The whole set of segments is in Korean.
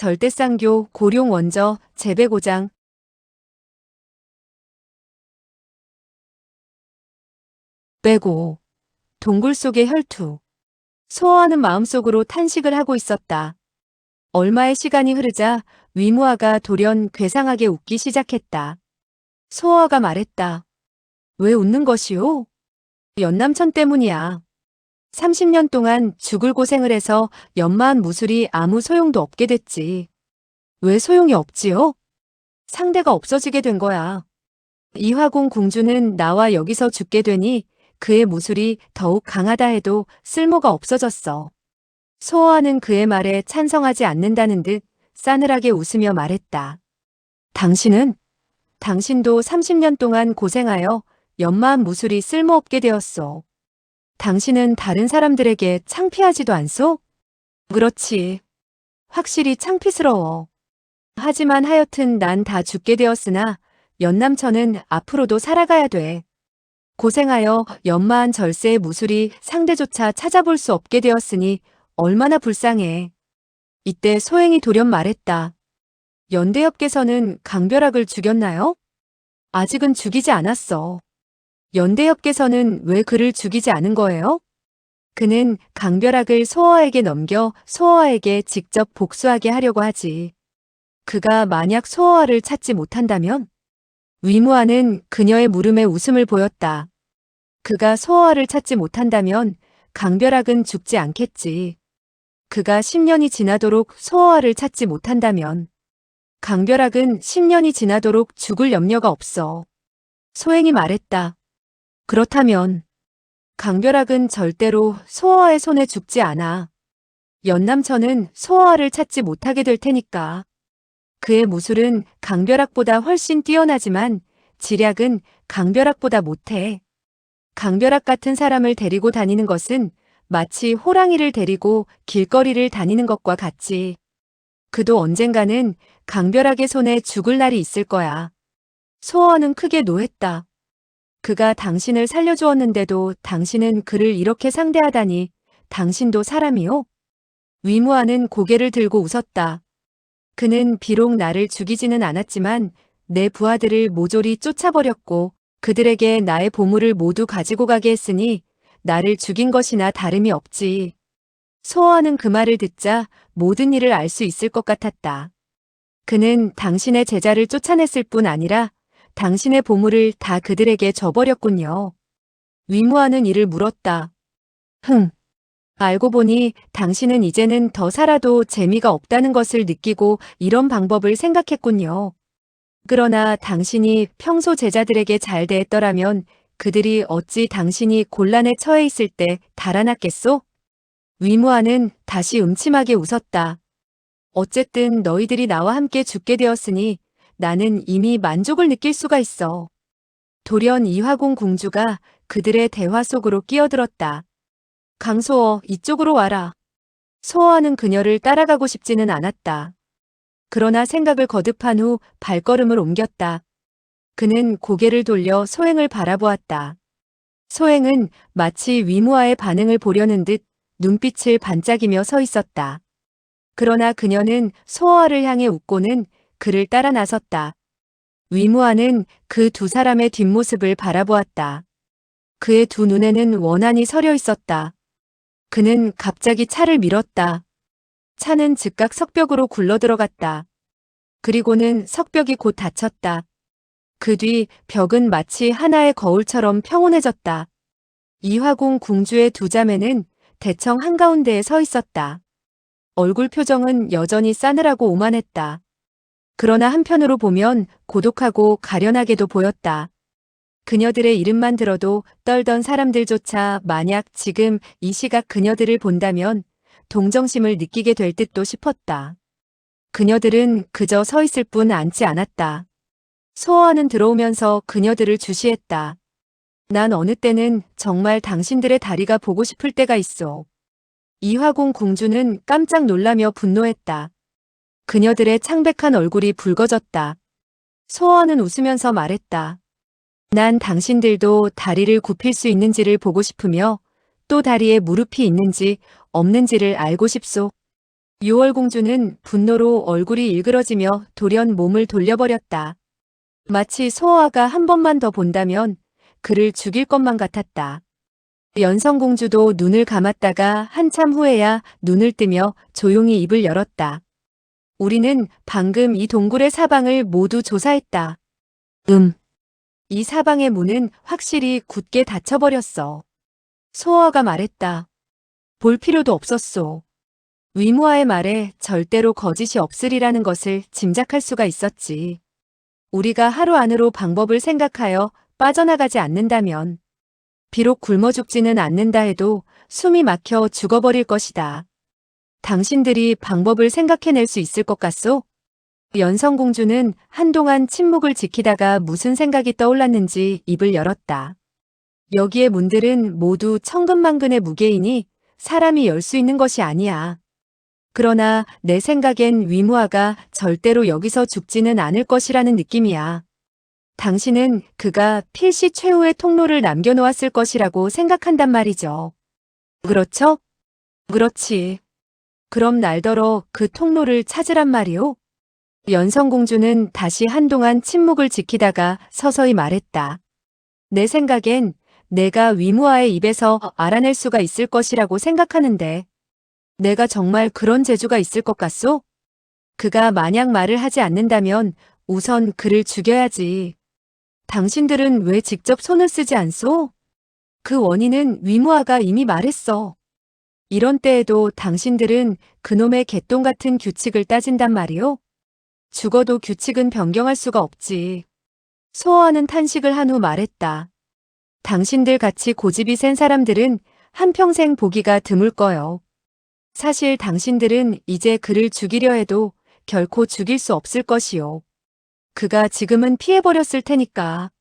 절대쌍교, 고룡 원저, 재배고장. 빼고. 동굴 속의 혈투. 소어하는 마음속으로 탄식을 하고 있었다. 얼마의 시간이 흐르자 위무아가 돌연 괴상하게 웃기 시작했다. 소어가 말했다. 왜 웃는 것이오? 연남천 때문이야. 30년 동안 죽을 고생을 해서 연마한 무술이 아무 소용도 없게 됐지. 왜 소용이 없지요? 상대가 없어지게 된 거야. 이화공 공주는 나와 여기서 죽게 되니 그의 무술이 더욱 강하다 해도 쓸모가 없어졌어. 소어하는 그의 말에 찬성하지 않는다는 듯 싸늘하게 웃으며 말했다. 당신도 30년 동안 고생하여 연마한 무술이 쓸모없게 되었소. 당신은 다른 사람들에게 창피하지도 않소? 그렇지. 확실히 창피스러워. 하지만 하여튼 난 다 죽게 되었으나 연남천은 앞으로도 살아가야 돼. 고생하여 연마한 절세의 무술이 상대조차 찾아볼 수 없게 되었으니 얼마나 불쌍해. 이때 소행이 돌연 말했다. 연대엽께서는 강벼락을 죽였나요? 아직은 죽이지 않았어. 연대엽께서는 왜 그를 죽이지 않은 거예요? 그는 강벼락을 소어에게 넘겨 소어에게 직접 복수하게 하려고 하지. 그가 만약 소어를 찾지 못한다면? 위무아는 그녀의 물음에 웃음을 보였다. 그가 소어를 찾지 못한다면 강벼락은 죽지 않겠지. 그가 10년이 지나도록 소어를 찾지 못한다면 강벼락은 10년이 지나도록 죽을 염려가 없어. 소행이 말했다. 그렇다면 강벼락은 절대로 소어의 손에 죽지 않아. 연남천은 소어를 찾지 못하게 될 테니까. 그의 무술은 강벼락보다 훨씬 뛰어나지만 지략은 강벼락보다 못해. 강벼락 같은 사람을 데리고 다니는 것은 마치 호랑이를 데리고 길거리를 다니는 것과 같지. 그도 언젠가는 강벼락의 손에 죽을 날이 있을 거야. 소어는 크게 노했다. 그가 당신을 살려주었는데도 당신은 그를 이렇게 상대하다니 당신도 사람이요? 위무아는 고개를 들고 웃었다. 그는 비록 나를 죽이지는 않았지만 내 부하들을 모조리 쫓아버렸고 그들에게 나의 보물을 모두 가지고 가게 했으니 나를 죽인 것이나 다름이 없지. 소어하는 그 말을 듣자 모든 일을 알 수 있을 것 같았다. 그는 당신의 제자를 쫓아냈을 뿐 아니라 당신의 보물을 다 그들에게 줘버렸군요. 위무아는 이를 물었다. 알고 보니 당신은 이제는 더 살아도 재미가 없다는 것을 느끼고 이런 방법을 생각했군요. 그러나 당신이 평소 제자들에게 잘 대했더라면 그들이 어찌 당신이 곤란에 처해 있을 때 달아났겠소? 위무아는 다시 음침하게 웃었다. 어쨌든 너희들이 나와 함께 죽게 되었으니 나는 이미 만족을 느낄 수가 있어. 돌연 이화공 공주가 그들의 대화 속으로 끼어들었다. 강소어, 이쪽으로 와라. 소어하는 그녀를 따라가고 싶지는 않았다. 그러나 생각을 거듭한 후 발걸음을 옮겼다. 그는 고개를 돌려 소행을 바라보았다. 소행은 마치 위무아의 반응을 보려는 듯 눈빛을 반짝이며 서 있었다. 그러나 그녀는 소어아를 향해 웃고는 그를 따라 나섰다. 위무아는 그 두 사람의 뒷모습을 바라보았다. 그의 두 눈에는 원한이 서려 있었다. 그는 갑자기 차를 밀었다. 차는 즉각 석벽으로 굴러들어갔다. 그리고는 석벽이 곧 닫혔다. 그 뒤 벽은 마치 하나의 거울처럼 평온해졌다. 이화공 궁주의 두 자매는 대청 한가운데에 서 있었다. 얼굴 표정은 여전히 싸늘하고 오만했다. 그러나 한편으로 보면 고독하고 가련하게도 보였다. 그녀들의 이름만 들어도 떨던 사람들조차 만약 지금 이 시각 그녀들을 본다면 동정심을 느끼게 될 듯도 싶었다. 그녀들은 그저 서 있을 뿐 앉지 않았다. 소어하는 들어오면서 그녀들을 주시했다. 난 어느 때는 정말 당신들의 다리가 보고 싶을 때가 있어. 이화공 공주는 깜짝 놀라며 분노했다. 그녀들의 창백한 얼굴이 붉어졌다. 소어하는 웃으면서 말했다. 난 당신들도 다리를 굽힐 수 있는지를 보고 싶으며 또 다리에 무릎이 있는지 없는지를 알고 싶소. 유월공주는 분노로 얼굴이 일그러지며 돌연 몸을 돌려버렸다. 마치 소호아가 한 번만 더 본다면 그를 죽일 것만 같았다. 연성공주도 눈을 감았다가 한참 후에야 눈을 뜨며 조용히 입을 열었다. 우리는 방금 이 동굴의 사방을 모두 조사했다. 이 사방의 문은 확실히 굳게 닫혀버렸어. 소호아가 말했다. 볼 필요도 없었소. 위무아의 말에 절대로 거짓이 없으리라는 것을 짐작할 수가 있었지. 우리가 하루 안으로 방법을 생각하여 빠져나가지 않는다면 비록 굶어 죽지는 않는다 해도 숨이 막혀 죽어버릴 것이다. 당신들이 방법을 생각해낼 수 있을 것 같소? 연성공주는 한동안 침묵을 지키다가 무슨 생각이 떠올랐는지 입을 열었다. 여기의 문들은 모두 천근만근의 무게이니 사람이 열 수 있는 것이 아니야. 그러나 내 생각엔 위무아가 절대로 여기서 죽지는 않을 것이라는 느낌이야. 당신은 그가 필시 최후의 통로를 남겨놓았을 것이라고 생각한단 말이죠. 그렇죠? 그렇지. 그럼 날더러 그 통로를 찾으란 말이오? 연성공주는 다시 한동안 침묵을 지키다가 서서히 말했다. 내 생각엔 내가 위무아의 입에서 알아낼 수가 있을 것이라고 생각하는데 내가 정말 그런 재주가 있을 것 같소? 그가 만약 말을 하지 않는다면 우선 그를 죽여야지. 당신들은 왜 직접 손을 쓰지 않소? 그 원인은 위무아가 이미 말했어. 이런 때에도 당신들은 그놈의 개똥 같은 규칙을 따진단 말이오? 죽어도 규칙은 변경할 수가 없지. 소호아는 탄식을 한 후 말했다. 당신들 같이 고집이 센 사람들은 한평생 보기가 드물 거요. 사실 당신들은 이제 그를 죽이려 해도 결코 죽일 수 없을 것이요. 그가 지금은 피해버렸을 테니까.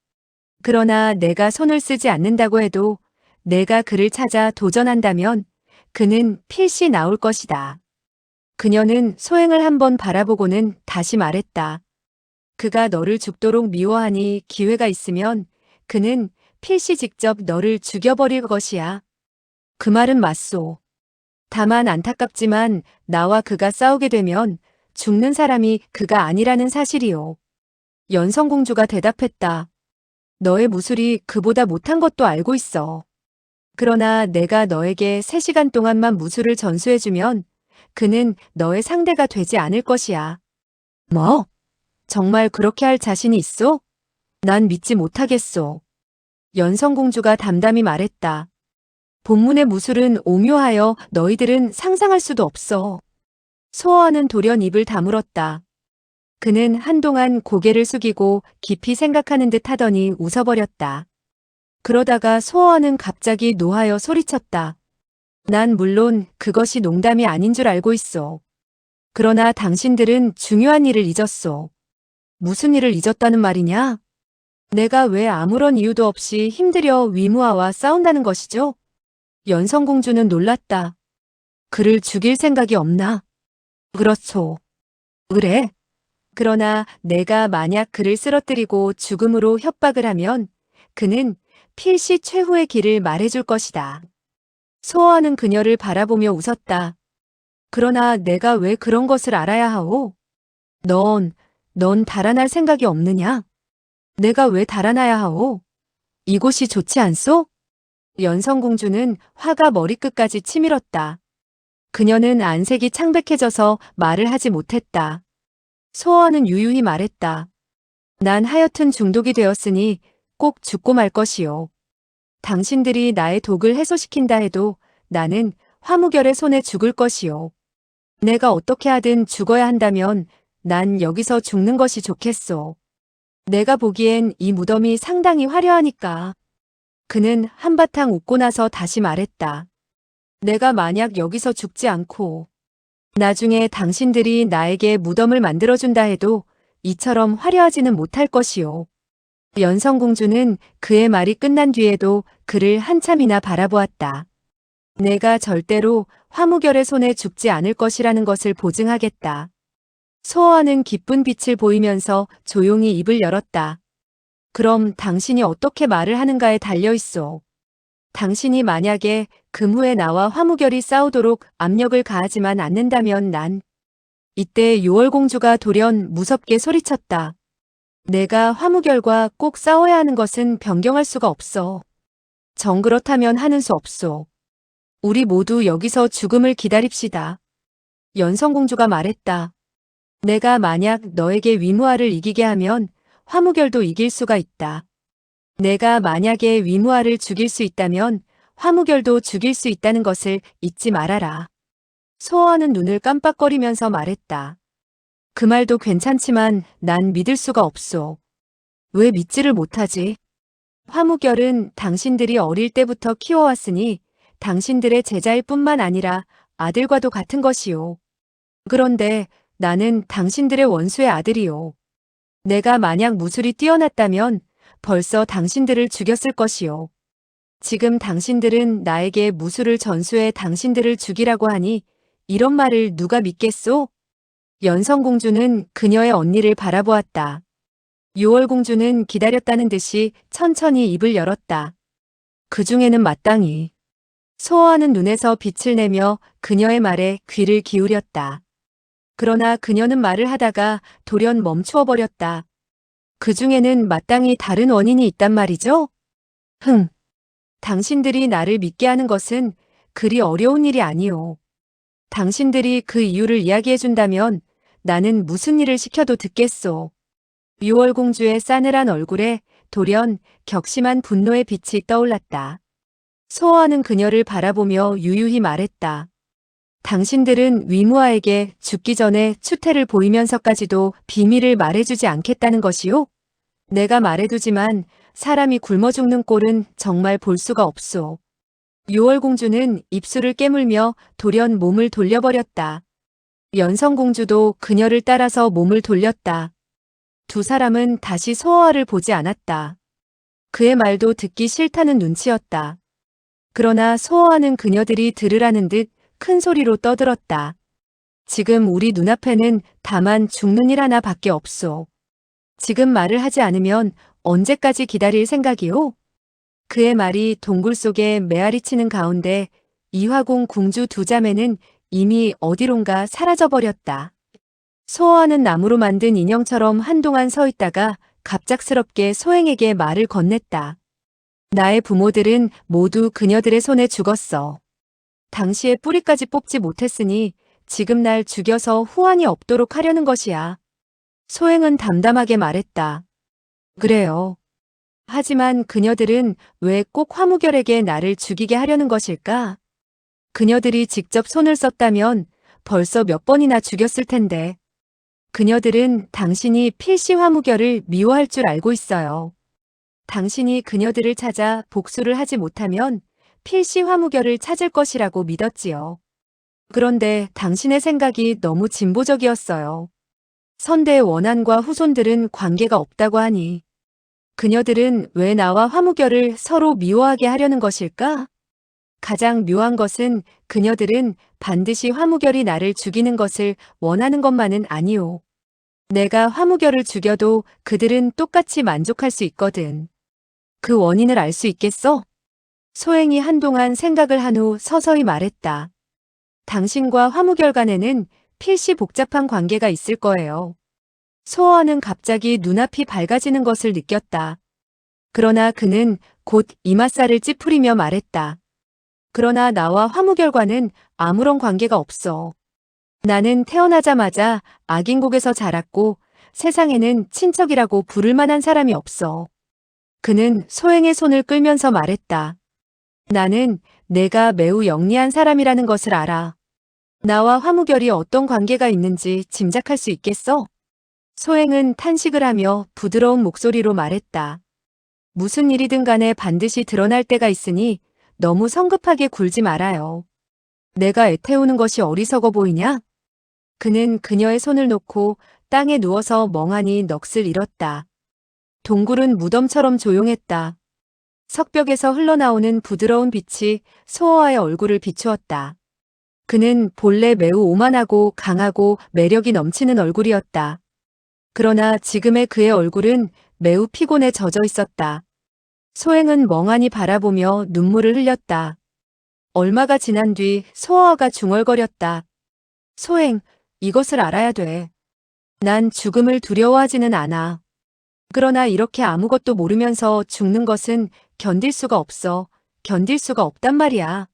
그러나 내가 손을 쓰지 않는다고 해도 내가 그를 찾아 도전한다면 그는 필시 나올 것이다. 그녀는 소행을 한번 바라보고는 다시 말했다. 그가 너를 죽도록 미워하니 기회가 있으면 그는 필시 직접 너를 죽여버릴 것이야. 그 말은 맞소. 다만 안타깝지만 나와 그가 싸우게 되면 죽는 사람이 그가 아니라는 사실이요. 연성공주가 대답했다. 너의 무술이 그보다 못한 것도 알고 있어. 그러나 내가 너에게 3시간 동안만 무술을 전수해주면 그는 너의 상대가 되지 않을 것이야. 뭐? 정말 그렇게 할 자신이 있어? 난 믿지 못하겠소. 연성공주가 담담히 말했다. 본문의 무술은 오묘하여 너희들은 상상할 수도 없어. 소호아는 돌연 입을 다물었다. 그는 한동안 고개를 숙이고 깊이 생각하는 듯 하더니 웃어버렸다. 그러다가 소호아는 갑자기 노하여 소리쳤다. 난 물론 그것이 농담이 아닌 줄 알고 있어. 그러나 당신들은 중요한 일을 잊었소. 무슨 일을 잊었다는 말이냐? 내가 왜 아무런 이유도 없이 힘들여 위무아와 싸운다는 것이죠? 연성공주는 놀랐다. 그를 죽일 생각이 없나? 그렇소. 그래. 그러나 내가 만약 그를 쓰러뜨리고 죽음으로 협박을 하면 그는 필시 최후의 길을 말해줄 것이다. 소호아는 그녀를 바라보며 웃었다. 그러나 내가 왜 그런 것을 알아야 하오? 넌 달아날 생각이 없느냐? 내가 왜 달아나야 하오? 이곳이 좋지 않소? 연성공주는 화가 머리끝까지 치밀었다. 그녀는 안색이 창백해져서 말을 하지 못했다. 소호아는 유유히 말했다. 난 하여튼 중독이 되었으니 꼭 죽고 말 것이요. 당신들이 나의 독을 해소시킨다 해도 나는 화무결의 손에 죽을 것이요. 내가 어떻게 하든 죽어야 한다면 난 여기서 죽는 것이 좋겠소. 내가 보기엔 이 무덤이 상당히 화려하니까. 그는 한바탕 웃고 나서 다시 말했다. 내가 만약 여기서 죽지 않고 나중에 당신들이 나에게 무덤을 만들어준다 해도 이처럼 화려하지는 못할 것이요. 연성공주는 그의 말이 끝난 뒤에도 그를 한참이나 바라보았다. 내가 절대로 화무결의 손에 죽지 않을 것이라는 것을 보증하겠다. 소호아는 기쁜 빛을 보이면서 조용히 입을 열었다. 그럼 당신이 어떻게 말을 하는가에 달려있소. 당신이 만약에 금후에 나와 화무결이 싸우도록 압력을 가하지만 않는다면 난. 이때 요월공주가 돌연 무섭게 소리쳤다. 내가 화무결과 꼭 싸워야 하는 것은 변경할 수가 없어. 정 그렇다면 하는 수 없소. 우리 모두 여기서 죽음을 기다립시다. 연성공주가 말했다. 내가 만약 너에게 위무아를 이기게 하면 화무결도 이길 수가 있다. 내가 만약에 위무아를 죽일 수 있다면 화무결도 죽일 수 있다는 것을 잊지 말아라. 소어하는 눈을 깜빡거리면서 말했다. 그 말도 괜찮지만 난 믿을 수가 없소. 왜 믿지를 못하지? 화무결은 당신들이 어릴 때부터 키워왔으니 당신들의 제자일 뿐만 아니라 아들과도 같은 것이요. 그런데 나는 당신들의 원수의 아들이요. 내가 만약 무술이 뛰어났다면 벌써 당신들을 죽였을 것이요. 지금 당신들은 나에게 무술을 전수해 당신들을 죽이라고 하니 이런 말을 누가 믿겠소? 연성공주는 그녀의 언니를 바라보았다. 요월공주는 기다렸다는 듯이 천천히 입을 열었다. 그 중에는 마땅히. 소어하는 눈에서 빛을 내며 그녀의 말에 귀를 기울였다. 그러나 그녀는 말을 하다가 돌연 멈추어 버렸다. 그 중에는 마땅히 다른 원인이 있단 말이죠? 당신들이 나를 믿게 하는 것은 그리 어려운 일이 아니오. 당신들이 그 이유를 이야기해준다면 나는 무슨 일을 시켜도 듣겠소. 유월공주의 싸늘한 얼굴에 돌연 격심한 분노의 빛이 떠올랐다. 소어하는 그녀를 바라보며 유유히 말했다. 당신들은 위무아에게 죽기 전에 추태를 보이면서까지도 비밀을 말해주지 않겠다는 것이요? 내가 말해두지만 사람이 굶어 죽는 꼴은 정말 볼 수가 없소. 요월공주는 입술을 깨물며 돌연 몸을 돌려버렸다. 연성공주도 그녀를 따라서 몸을 돌렸다. 두 사람은 다시 소어아를 보지 않았다. 그의 말도 듣기 싫다는 눈치였다. 그러나 소어아는 그녀들이 들으라는 듯 큰 소리로 떠들었다. 지금 우리 눈앞에는 다만 죽는 일 하나밖에 없소. 지금 말을 하지 않으면 언제까지 기다릴 생각이오? 그의 말이 동굴 속에 메아리치는 가운데 이화궁 궁주 두 자매는 이미 어디론가 사라져버렸다. 소어하는 나무로 만든 인형처럼 한동안 서 있다가 갑작스럽게 소행에게 말을 건넸다. 나의 부모들은 모두 그녀들의 손에 죽었어. 당시에 뿌리까지 뽑지 못했으니 지금 날 죽여서 후환이 없도록 하려는 것이야. 소행은 담담하게 말했다. 그래요. 하지만 그녀들은 왜 꼭 화무결에게 나를 죽이게 하려는 것일까? 그녀들이 직접 손을 썼다면 벌써 몇 번이나 죽였을 텐데. 그녀들은 당신이 필시 화무결을 미워할 줄 알고 있어요. 당신이 그녀들을 찾아 복수를 하지 못하면 필시 화무결을 찾을 것이라고 믿었지요. 그런데 당신의 생각이 너무 진보적이었어요. 선대의 원한과 후손들은 관계가 없다고 하니 그녀들은 왜 나와 화무결을 서로 미워하게 하려는 것일까? 가장 묘한 것은 그녀들은 반드시 화무결이 나를 죽이는 것을 원하는 것만은 아니오. 내가 화무결을 죽여도 그들은 똑같이 만족할 수 있거든. 그 원인을 알 수 있겠어? 소행이 한동안 생각을 한 후 서서히 말했다. 당신과 화무결 간에는 필시 복잡한 관계가 있을 거예요. 소어하는 갑자기 눈앞이 밝아지는 것을 느꼈다. 그러나 그는 곧 이맛살을 찌푸리며 말했다. 그러나 나와 화무결과는 아무런 관계가 없어. 나는 태어나자마자 악인국에서 자랐고 세상에는 친척이라고 부를 만한 사람이 없어. 그는 소행의 손을 끌면서 말했다. 나는 내가 매우 영리한 사람이라는 것을 알아. 나와 화무결이 어떤 관계가 있는지 짐작할 수 있겠어? 소행은 탄식을 하며 부드러운 목소리로 말했다. 무슨 일이든 간에 반드시 드러날 때가 있으니 너무 성급하게 굴지 말아요. 내가 애태우는 것이 어리석어 보이냐? 그는 그녀의 손을 놓고 땅에 누워서 멍하니 넋을 잃었다. 동굴은 무덤처럼 조용했다. 석벽에서 흘러나오는 부드러운 빛이 소어와의 얼굴을 비추었다. 그는 본래 매우 오만하고 강하고 매력이 넘치는 얼굴이었다. 그러나 지금의 그의 얼굴은 매우 피곤에 젖어 있었다. 소행은 멍하니 바라보며 눈물을 흘렸다. 얼마가 지난 뒤 소아가 중얼거렸다. 소행, 이것을 알아야 돼. 난 죽음을 두려워하지는 않아. 그러나 이렇게 아무것도 모르면서 죽는 것은 견딜 수가 없어. 견딜 수가 없단 말이야.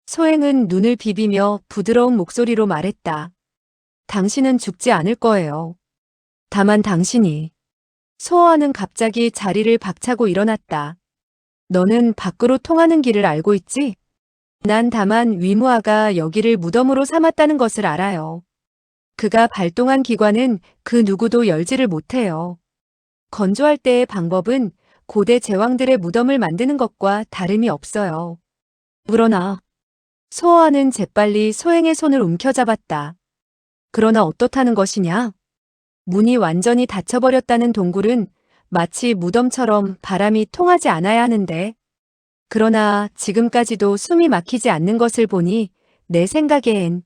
소행은 눈을 비비며 부드러운 목소리로 말했다. 당신은 죽지 않을 거예요. 다만 당신이. 소아는 갑자기 자리를 박차고 일어났다. 너는 밖으로 통하는 길을 알고 있지? 난 다만 위무아가 여기를 무덤으로 삼았다는 것을 알아요. 그가 발동한 기관은 그 누구도 열지를 못해요. 건조할 때의 방법은 고대 제왕들의 무덤을 만드는 것과 다름이 없어요. 그러나 소아는 재빨리 소행의 손을 움켜잡았다. 그러나 어떻다는 것이냐? 문이 완전히 닫혀버렸다는 동굴은 마치 무덤처럼 바람이 통하지 않아야 하는데, 그러나 지금까지도 숨이 막히지 않는 것을 보니 내 생각엔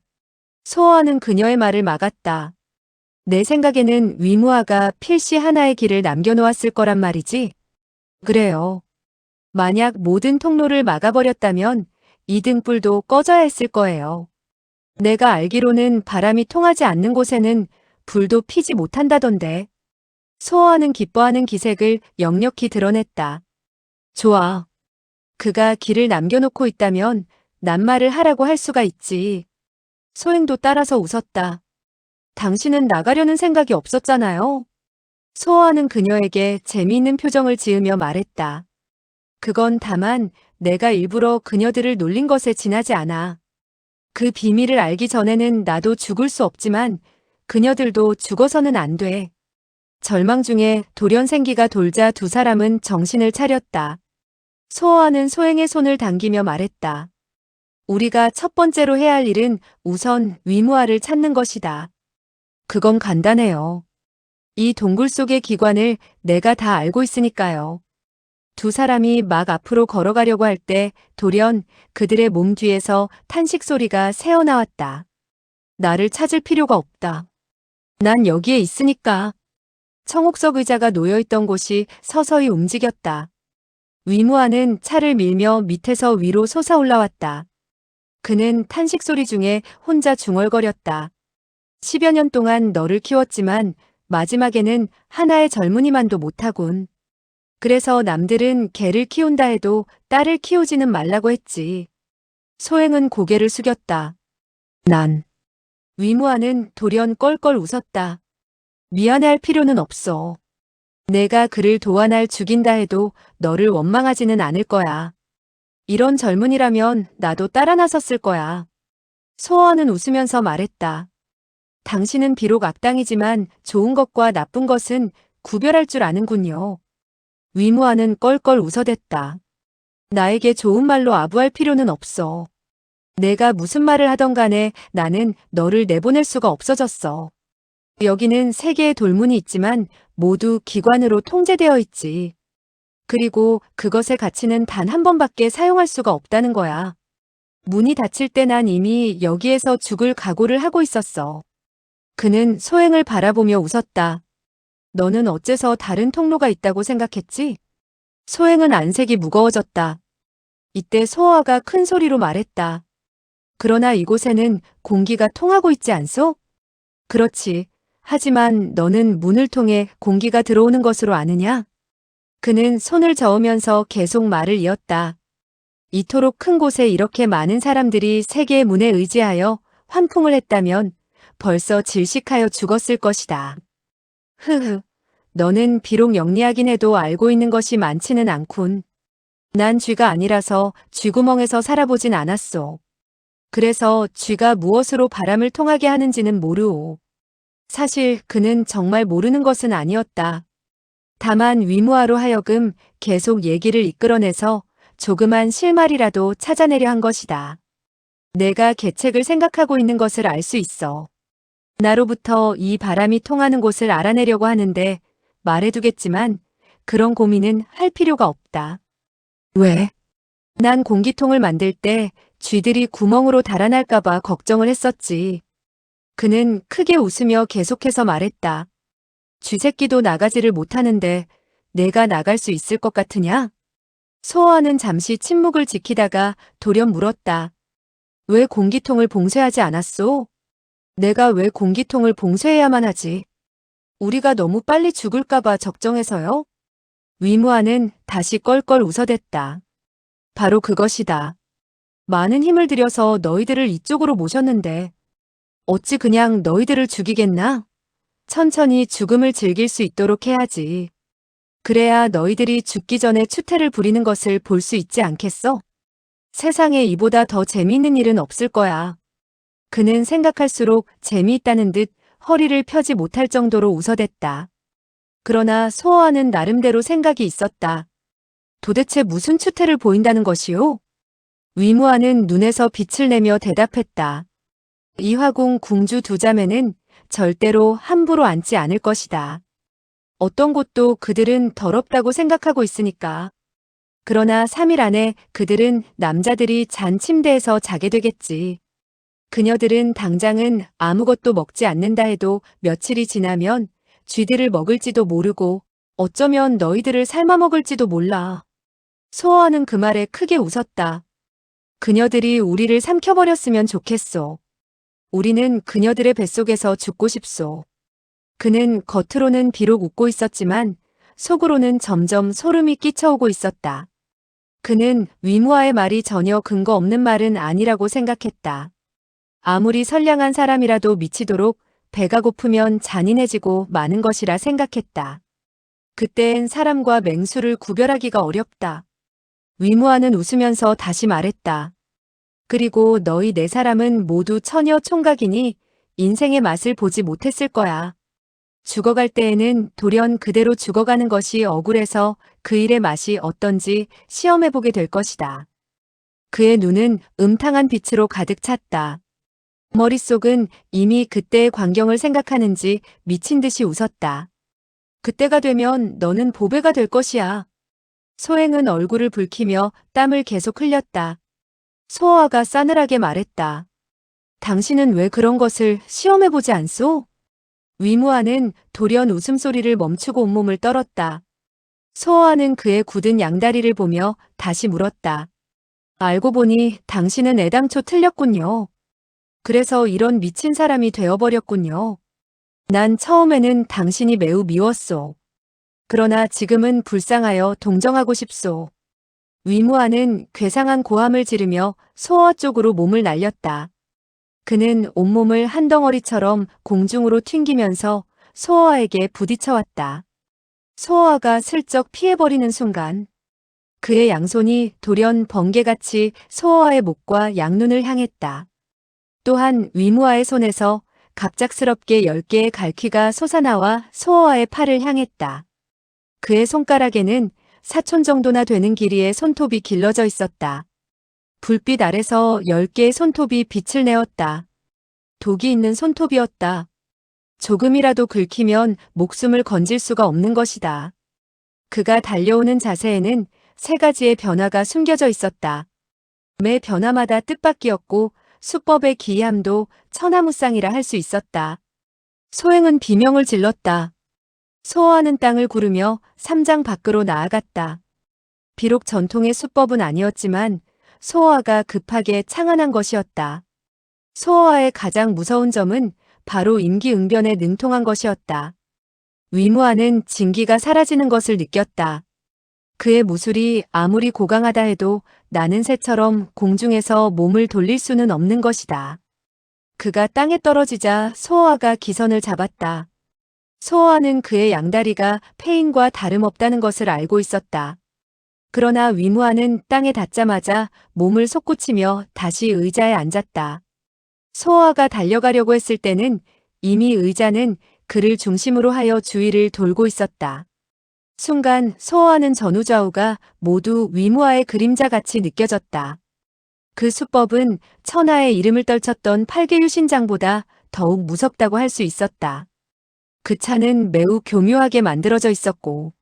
소아는 그녀의 말을 막았다. 내 생각에는 위무아가 필시 하나의 길을 남겨놓았을 거란 말이지. 그래요. 만약 모든 통로를 막아버렸다면 이 등불도 꺼져야 했을 거예요. 내가 알기로는 바람이 통하지 않는 곳에는 불도 피지 못한다던데. 소아는 기뻐하는 기색을 역력히 드러냈다. 좋아. 그가 길을 남겨놓고 있다면 낱말을 하라고 할 수가 있지. 소행도 따라서 웃었다. 당신은 나가려는 생각이 없었잖아요. 소아는 그녀에게 재미있는 표정을 지으며 말했다. 그건 다만 내가 일부러 그녀들을 놀린 것에 지나지 않아. 그 비밀을 알기 전에는 나도 죽을 수 없지만 그녀들도 죽어서는 안 돼. 절망 중에 돌연 생기가 돌자 두 사람은 정신을 차렸다. 소아는 소행의 손을 당기며 말했다. 우리가 첫 번째로 해야 할 일은 우선 위무아를 찾는 것이다. 그건 간단해요. 이 동굴 속의 기관을 내가 다 알고 있으니까요. 두 사람이 막 앞으로 걸어가려고 할 때 돌연 그들의 몸 뒤에서 탄식 소리가 새어나왔다. 나를 찾을 필요가 없다. 난 여기에 있으니까. 청옥석 의자가 놓여있던 곳이 서서히 움직였다. 위무아는 차를 밀며 밑에서 위로 솟아올라왔다. 그는 탄식 소리 중에 혼자 중얼거렸다. 10여 년 동안 너를 키웠지만 마지막에는 하나의 젊은이만도 못하군. 그래서 남들은 개를 키운다 해도 딸을 키우지는 말라고 했지. 소행은 고개를 숙였다. 난. 위무아는 돌연 껄껄 웃었다. 미안해할 필요는 없어. 내가 그를 도와 날 죽인다 해도 너를 원망하지는 않을 거야. 이런 젊은이라면 나도 따라 나섰을 거야. 소아는 웃으면서 말했다. 당신은 비록 악당이지만 좋은 것과 나쁜 것은 구별할 줄 아는군요. 위무아는 껄껄 웃어댔다. 나에게 좋은 말로 아부할 필요는 없어. 내가 무슨 말을 하던 간에 나는 너를 내보낼 수가 없어졌어. 여기는 세 개의 돌문이 있지만 모두 기관으로 통제되어 있지. 그리고 그것의 가치는 단 한 번밖에 사용할 수가 없다는 거야. 문이 닫힐 때 난 이미 여기에서 죽을 각오를 하고 있었어. 그는 소행을 바라보며 웃었다. 너는 어째서 다른 통로가 있다고 생각했지? 소행은 안색이 무거워졌다. 이때 소아가 큰 소리로 말했다. 그러나 이곳에는 공기가 통하고 있지 않소? 그렇지. 하지만 너는 문을 통해 공기가 들어오는 것으로 아느냐? 그는 손을 저으면서 계속 말을 이었다. 이토록 큰 곳에 이렇게 많은 사람들이 세계의 문에 의지하여 환풍을 했다면 벌써 질식하여 죽었을 것이다. 흐흐, 너는 비록 영리하긴 해도 알고 있는 것이 많지는 않군. 난 쥐가 아니라서 쥐구멍에서 살아보진 않았소. 그래서 쥐가 무엇으로 바람을 통하게 하는지는 모르오. 사실 그는 정말 모르는 것은 아니었다. 다만 위무아로 하여금 계속 얘기를 이끌어내서 조그만 실마리라도 찾아내려 한 것이다. 내가 계책을 생각하고 있는 것을 알 수 있어. 나로부터 이 바람이 통하는 곳을 알아내려고 하는데 말해두겠지만 그런 고민은 할 필요가 없다. 왜? 난 공기통을 만들 때 쥐들이 구멍으로 달아날까봐 걱정을 했었지. 그는 크게 웃으며 계속해서 말했다. 쥐새끼도 나가지를 못하는데 내가 나갈 수 있을 것 같으냐? 소호아는 잠시 침묵을 지키다가 돌연 물었다. 왜 공기통을 봉쇄하지 않았소? 내가 왜 공기통을 봉쇄해야만 하지? 우리가 너무 빨리 죽을까봐 걱정해서요? 위무아는 다시 껄껄 웃어댔다. 바로 그것이다. 많은 힘을 들여서 너희들을 이쪽으로 모셨는데 어찌 그냥 너희들을 죽이겠나? 천천히 죽음을 즐길 수 있도록 해야지. 그래야 너희들이 죽기 전에 추태를 부리는 것을 볼 수 있지 않겠어? 세상에 이보다 더 재미있는 일은 없을 거야. 그는 생각할수록 재미있다는 듯 허리를 펴지 못할 정도로 웃어댔다. 그러나 소호아는 나름대로 생각이 있었다. 도대체 무슨 추태를 보인다는 것이오? 위무아는 눈에서 빛을 내며 대답했다. 이화궁 궁주 두 자매는 절대로 함부로 앉지 않을 것이다. 어떤 곳도 그들은 더럽다고 생각하고 있으니까. 그러나 3일 안에 그들은 남자들이 잔 침대에서 자게 되겠지. 그녀들은 당장은 아무것도 먹지 않는다 해도 며칠이 지나면 쥐들을 먹을지도 모르고 어쩌면 너희들을 삶아 먹을지도 몰라. 소호아는 그 말에 크게 웃었다. 그녀들이 우리를 삼켜버렸으면 좋겠소. 우리는 그녀들의 뱃속에서 죽고 싶소. 그는 겉으로는 비록 웃고 있었지만 속으로는 점점 소름이 끼쳐오고 있었다. 그는 위무아의 말이 전혀 근거 없는 말은 아니라고 생각했다. 아무리 선량한 사람이라도 미치도록 배가 고프면 잔인해지고 마는 것이라 생각했다. 그땐 사람과 맹수를 구별하기가 어렵다. 위무아는 웃으면서 다시 말했다. 그리고 너희 네 사람은 모두 처녀 총각이니 인생의 맛을 보지 못했을 거야. 죽어갈 때에는 돌연 그대로 죽어가는 것이 억울해서 그 일의 맛이 어떤지 시험해보게 될 것이다. 그의 눈은 음탕한 빛으로 가득 찼다. 머릿속은 이미 그때의 광경을 생각하는지 미친 듯이 웃었다. 그때가 되면 너는 보배가 될 것이야. 소행은 얼굴을 붉히며 땀을 계속 흘렸다. 소호아가 싸늘하게 말했다. 당신은 왜 그런 것을 시험해보지 않소? 위무아는 돌연 웃음소리를 멈추고 온몸을 떨었다. 소호아는 그의 굳은 양다리를 보며 다시 물었다. 알고 보니 당신은 애당초 틀렸군요. 그래서 이런 미친 사람이 되어버렸군요. 난 처음에는 당신이 매우 미웠소. 그러나 지금은 불쌍하여 동정하고 싶소. 위무아는 괴상한 고함을 지르며 소호아 쪽으로 몸을 날렸다. 그는 온몸을 한 덩어리처럼 공중으로 튕기면서 소호아에게 부딪혀왔다. 소호아가 슬쩍 피해버리는 순간 그의 양손이 돌연 번개같이 소호아의 목과 양눈을 향했다. 또한 위무아의 손에서 갑작스럽게 10개의 갈퀴가 솟아나와 소호아의 팔을 향했다. 그의 손가락에는 사촌 정도나 되는 길이의 손톱이 길러져 있었다. 불빛 아래서 10개의 손톱이 빛을 내었다. 독이 있는 손톱이었다. 조금이라도 긁히면 목숨을 건질 수가 없는 것이다. 그가 달려오는 자세에는 3가지의 변화가 숨겨져 있었다. 매 변화마다 뜻밖이었고 수법의 기이함도 천하무쌍이라 할 수 있었다. 소행은 비명을 질렀다. 소호아는 땅을 구르며 삼장 밖으로 나아갔다. 비록 전통의 수법은 아니었지만 소호아가 급하게 창안한 것이었다. 소호아의 가장 무서운 점은 바로 임기응변에 능통한 것이었다. 위무아는 진기가 사라지는 것을 느꼈다. 그의 무술이 아무리 고강하다 해도 나는 새처럼 공중에서 몸을 돌릴 수는 없는 것이다. 그가 땅에 떨어지자 소호아가 기선을 잡았다. 소호아는 그의 양다리가 페인과 다름없다는 것을 알고 있었다. 그러나 위무아는 땅에 닿자마자 몸을 솟구치며 다시 의자에 앉았다. 소호아가 달려가려고 했을 때는 이미 의자는 그를 중심으로 하여 주위를 돌고 있었다. 순간 소호아는 전우좌우가 모두 위무아의 그림자같이 느껴졌다. 그 수법은 천하의 이름을 떨쳤던 팔계유신장보다 더욱 무섭다고 할 수 있었다. 그 차는 매우 교묘하게 만들어져 있었고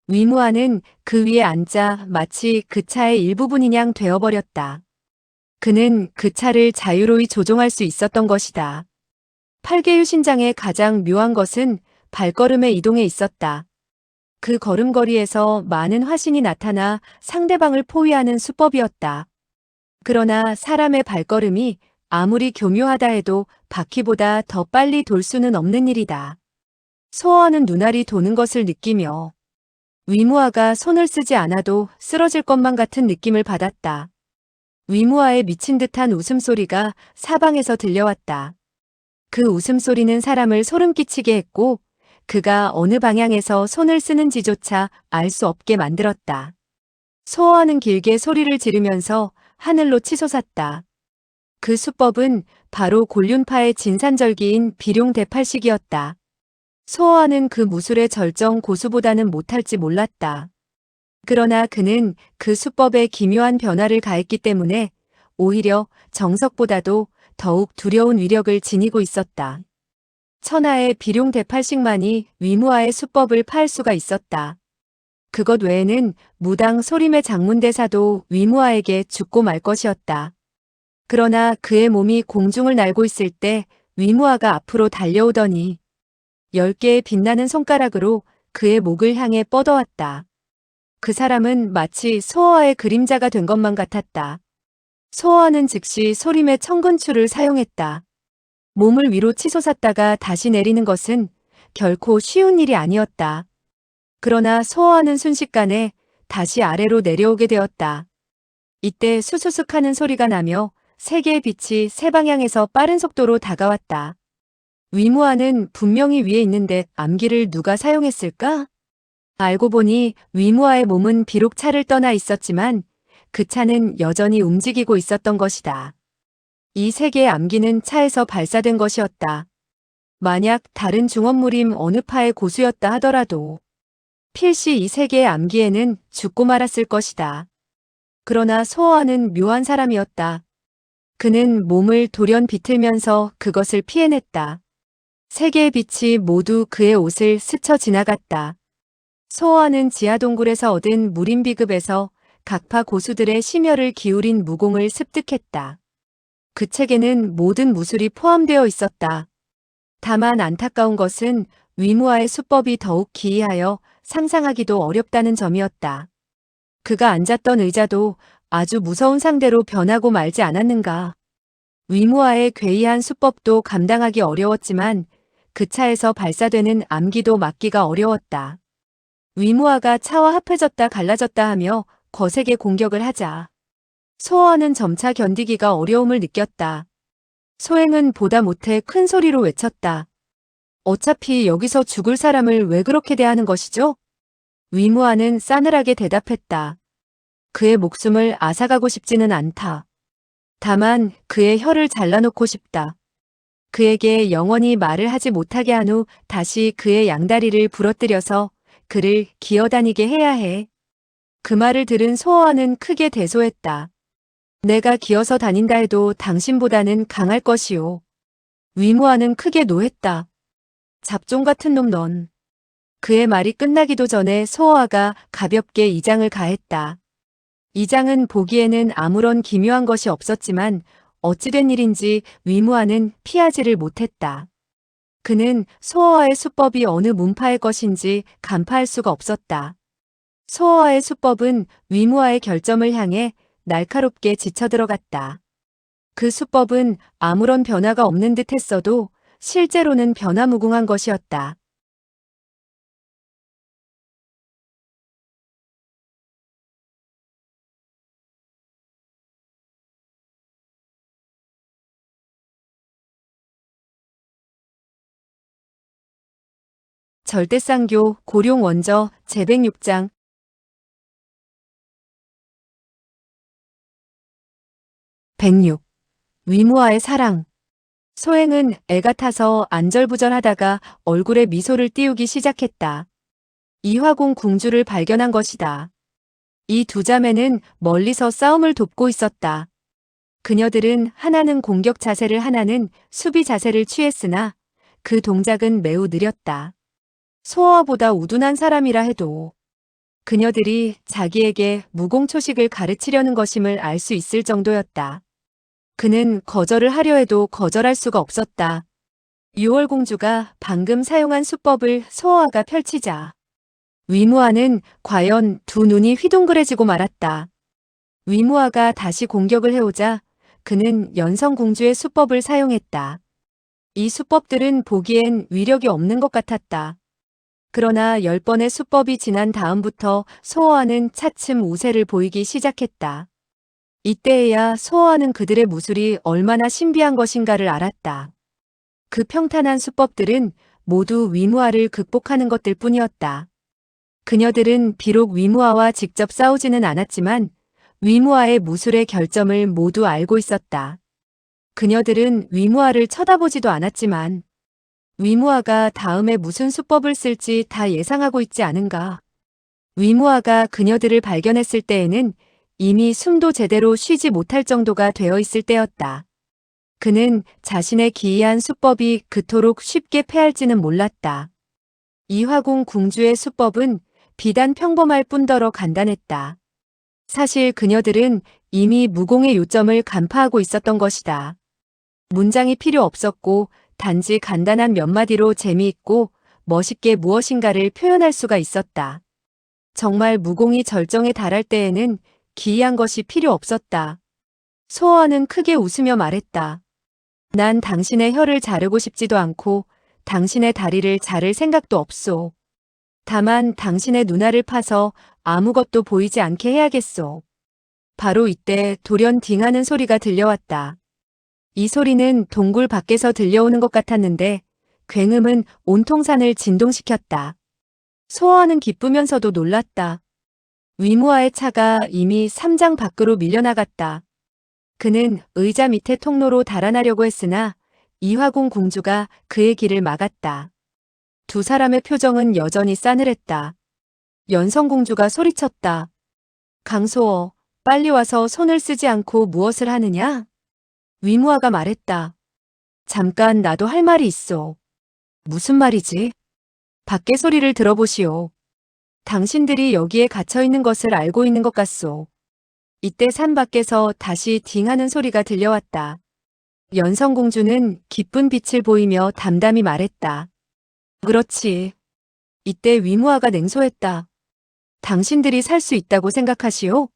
위무아는 그 위에 앉아 마치 그 차의 일부분이냥 되어버렸다. 그는 그 차를 자유로이 조종할 수 있었던 것이다. 팔계유신장의 가장 묘한 것은 발걸음의 이동에 있었다. 그 걸음걸이에서 많은 화신이 나타나 상대방을 포위하는 수법이었다. 그러나 사람의 발걸음이 아무리 교묘하다 해도 바퀴보다 더 빨리 돌 수는 없는 일이다. 소어는 눈알이 도는 것을 느끼며 위무아가 손을 쓰지 않아도 쓰러질 것만 같은 느낌을 받았다. 위무아의 미친 듯한 웃음소리가 사방에서 들려왔다. 그 웃음소리는 사람을 소름 끼치게 했고 그가 어느 방향에서 손을 쓰는지조차 알 수 없게 만들었다. 소어는 길게 소리를 지르면서 하늘로 치솟았다. 그 수법은 바로 곤륜파의 진산절기인 비룡대팔식이었다. 소어는 그 무술의 절정 고수보다는 못할지 몰랐다. 그러나 그는 그 수법에 기묘한 변화를 가했기 때문에 오히려 정석보다도 더욱 두려운 위력을 지니고 있었다. 천하의 비룡대팔식만이 위무아의 수법을 파할 수가 있었다. 그것 외에는 무당 소림의 장문대사도 위무아에게 죽고 말 것이었다. 그러나 그의 몸이 공중을 날고 있을 때 위무아가 앞으로 달려오더니 10개의 빛나는 손가락으로 그의 목을 향해 뻗어왔다. 그 사람은 마치 소어의 그림자가 된 것만 같았다. 소어는 즉시 소림의 청근추를 사용했다. 몸을 위로 치솟았다가 다시 내리는 것은 결코 쉬운 일이 아니었다. 그러나 소어는 순식간에 다시 아래로 내려오게 되었다. 이때 수수숙 하는 소리가 나며 세 개의 빛이 세 방향에서 빠른 속도로 다가왔다. 위무아는 분명히 위에 있는데 암기를 누가 사용했을까? 알고 보니 위무아의 몸은 비록 차를 떠나 있었지만 그 차는 여전히 움직이고 있었던 것이다. 이 세 개의 암기는 차에서 발사된 것이었다. 만약 다른 중원무림 어느 파의 고수였다 하더라도 필시 이 세 개의 암기에는 죽고 말았을 것이다. 그러나 소어는 묘한 사람이었다. 그는 몸을 돌연 비틀면서 그것을 피해냈다. 세 개의 빛이 모두 그의 옷을 스쳐 지나갔다. 소어는 지하동굴에서 얻은 무림비급에서 각파 고수들의 심혈을 기울인 무공을 습득했다. 그 책에는 모든 무술이 포함되어 있었다. 다만 안타까운 것은 위무아의 수법이 더욱 기이하여 상상하기도 어렵다는 점이었다. 그가 앉았던 의자도 아주 무서운 상대로 변하고 말지 않았는가. 위무아의 괴이한 수법도 감당하기 어려웠지만 그 차에서 발사되는 암기도 막기가 어려웠다. 위무아가 차와 합해졌다 갈라졌다 하며 거세게 공격을 하자 소어는 점차 견디기가 어려움을 느꼈다. 소행은 보다 못해 큰 소리로 외쳤다. 어차피 여기서 죽을 사람을 왜 그렇게 대하는 것이죠? 위무아는 싸늘하게 대답했다. 그의 목숨을 앗아가고 싶지는 않다. 다만 그의 혀를 잘라놓고 싶다. 그에게 영원히 말을 하지 못하게 한 후 다시 그의 양다리를 부러뜨려서 그를 기어다니게 해야 해. 그 말을 들은 소어는 크게 대소했다. 내가 기어서 다닌다 해도 당신보다는 강할 것이오. 위무아는 크게 노했다. 잡종 같은 놈 넌. 그의 말이 끝나기도 전에 소어아가 가볍게 이장을 가했다. 이장은 보기에는 아무런 기묘한 것이 없었지만 어찌된 일인지 위무아는 피하지를 못했다. 그는 소어아의 수법이 어느 문파의 것인지 간파할 수가 없었다. 소어아의 수법은 위무아의 결점을 향해 날카롭게 지쳐들어갔다. 그 수법은 아무런 변화가 없는 듯 했어도 실제로는 변화무궁한 것이었다. 절대쌍교 고룡원저 제106장 106. 위무아의 사랑. 소행은 애가 타서 안절부절하다가 얼굴에 미소를 띄우기 시작했다. 이화공 궁주를 발견한 것이다. 이 두 자매는 멀리서 싸움을 돕고 있었다. 그녀들은 하나는 공격 자세를 하나는 수비 자세를 취했으나 그 동작은 매우 느렸다. 소어보다 우둔한 사람이라 해도 그녀들이 자기에게 무공초식을 가르치려는 것임을 알 수 있을 정도였다. 그는 거절을 하려 해도 거절할 수가 없었다. 유월공주가 방금 사용한 수법을 소어아가 펼치자 위무아는 과연 두 눈이 휘둥그레지고 말았다. 위무아가 다시 공격을 해오자 그는 연성공주의 수법을 사용했다. 이 수법들은 보기엔 위력이 없는 것 같았다. 그러나 10번의 수법이 지난 다음부터 소어아는 차츰 우세를 보이기 시작했다. 이때에야 소어아는 그들의 무술이 얼마나 신비한 것인가를 알았다. 그 평탄한 수법들은 모두 위무아를 극복하는 것들 뿐이었다. 그녀들은 비록 위무아와 직접 싸우지는 않았지만 위무아의 무술의 결점을 모두 알고 있었다. 그녀들은 위무아를 쳐다보지도 않았지만 위무아가 다음에 무슨 수법을 쓸지 다 예상하고 있지 않은가. 위무아가 그녀들을 발견했을 때에는 이미 숨도 제대로 쉬지 못할 정도가 되어 있을 때였다. 그는 자신의 기이한 수법이 그토록 쉽게 패할지는 몰랐다. 이화궁 궁주의 수법은 비단 평범할 뿐더러 간단했다. 사실 그녀들은 이미 무공의 요점을 간파하고 있었던 것이다. 문장이 필요 없었고 단지 간단한 몇 마디로 재미있고 멋있게 무엇인가를 표현할 수가 있었다. 정말 무공이 절정에 달할 때에는 기이한 것이 필요 없었다. 소어는 크게 웃으며 말했다. 난 당신의 혀를 자르고 싶지도 않고 당신의 다리를 자를 생각도 없소. 다만 당신의 눈알을 파서 아무것도 보이지 않게 해야겠소. 바로 이때 돌연 딩하는 소리가 들려왔다. 이 소리는 동굴 밖에서 들려오는 것 같았는데 굉음은 온통 산을 진동시켰다. 소어는 기쁘면서도 놀랐다. 위무아의 차가 이미 삼장 밖으로 밀려나갔다. 그는 의자 밑에 통로로 달아나려고 했으나 이화궁 공주가 그의 길을 막았다. 두 사람의 표정은 여전히 싸늘했다. 연성공주가 소리쳤다. 강소어, 빨리 와서 손을 쓰지 않고 무엇을 하느냐? 위무아가 말했다. 잠깐 나도 할 말이 있어. 무슨 말이지? 밖의 소리를 들어보시오. 당신들이 여기에 갇혀 있는 것을 알고 있는 것 같소. 이때 산 밖에서 다시 딩하는 소리가 들려왔다. 연성공주는 기쁜 빛을 보이며 담담히 말했다. 그렇지. 이때 위무아가 냉소했다. 당신들이 살 수 있다고 생각하시오?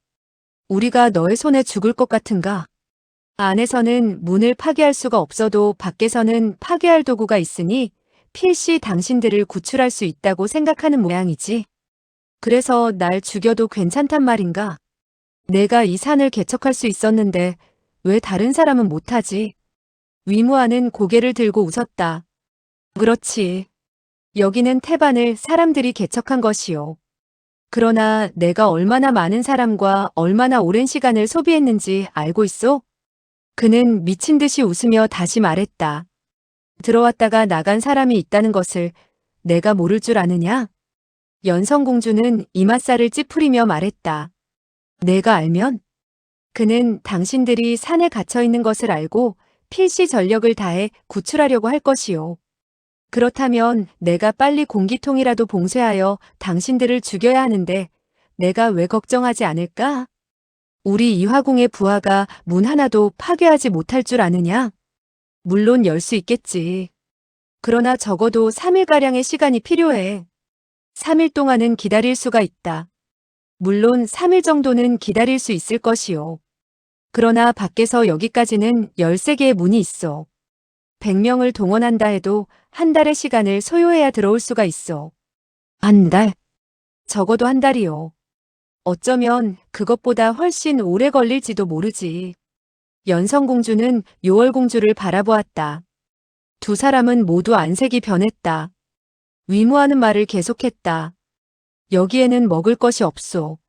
우리가 너의 손에 죽을 것 같은가? 안에서는 문을 파괴할 수가 없어도 밖에서는 파괴할 도구가 있으니 필시 당신들을 구출할 수 있다고 생각하는 모양이지. 그래서 날 죽여도 괜찮단 말인가? 내가 이 산을 개척할 수 있었는데 왜 다른 사람은 못하지? 위무아는 고개를 들고 웃었다. 그렇지. 여기는 태반을 사람들이 개척한 것이오. 그러나 내가 얼마나 많은 사람과 얼마나 오랜 시간을 소비했는지 알고 있어? 그는 미친 듯이 웃으며 다시 말했다. 들어왔다가 나간 사람이 있다는 것을 내가 모를 줄 아느냐? 연성공주는 이맛살을 찌푸리며 말했다. 내가 알면? 그는 당신들이 산에 갇혀 있는 것을 알고 필시 전력을 다해 구출하려고 할 것이오. 그렇다면 내가 빨리 공기통이라도 봉쇄하여 당신들을 죽여야 하는데 내가 왜 걱정하지 않을까? 우리 이화궁의 부하가 문 하나도 파괴하지 못할 줄 아느냐? 물론 열 수 있겠지. 그러나 적어도 3일가량의 시간이 필요해. 3일 동안은 기다릴 수가 있다. 물론 3일 정도는 기다릴 수 있을 것이오. 그러나 밖에서 여기까지는 13개의 문이 있어. 100명을 동원한다 해도 한 달의 시간을 소요해야 들어올 수가 있어. 한 달? 적어도 한 달이요. 어쩌면 그것보다 훨씬 오래 걸릴지도 모르지. 연성공주는 요월공주를 바라보았다. 두 사람은 모두 안색이 변했다. 위무하는 말을 계속했다. 여기에는 먹을 것이 없소.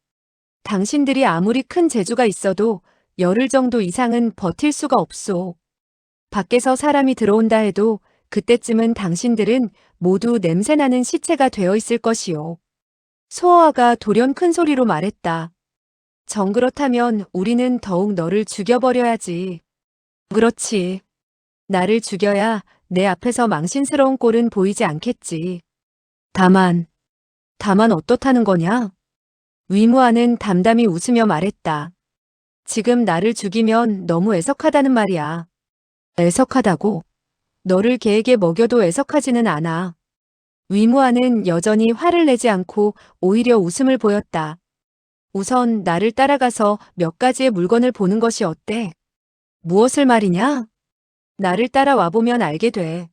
당신들이 아무리 큰 재주가 있어도 열흘 정도 이상은 버틸 수가 없소. 밖에서 사람이 들어온다 해도 그때쯤은 당신들은 모두 냄새나는 시체가 되어 있을 것이오. 소어아가 돌연 큰 소리로 말했다. 정 그렇다면 우리는 더욱 너를 죽여버려야지. 그렇지. 나를 죽여야 내 앞에서 망신스러운 꼴은 보이지 않겠지. 다만 어떻다는 거냐? 위무아는 담담히 웃으며 말했다. 지금 나를 죽이면 너무 애석하다는 말이야. 애석하다고? 너를 개에게 먹여도 애석하지는 않아. 위무아는 여전히 화를 내지 않고 오히려 웃음을 보였다. 우선 나를 따라가서 몇 가지의 물건을 보는 것이 어때? 무엇을 말이냐? 나를 따라와 보면 알게 돼.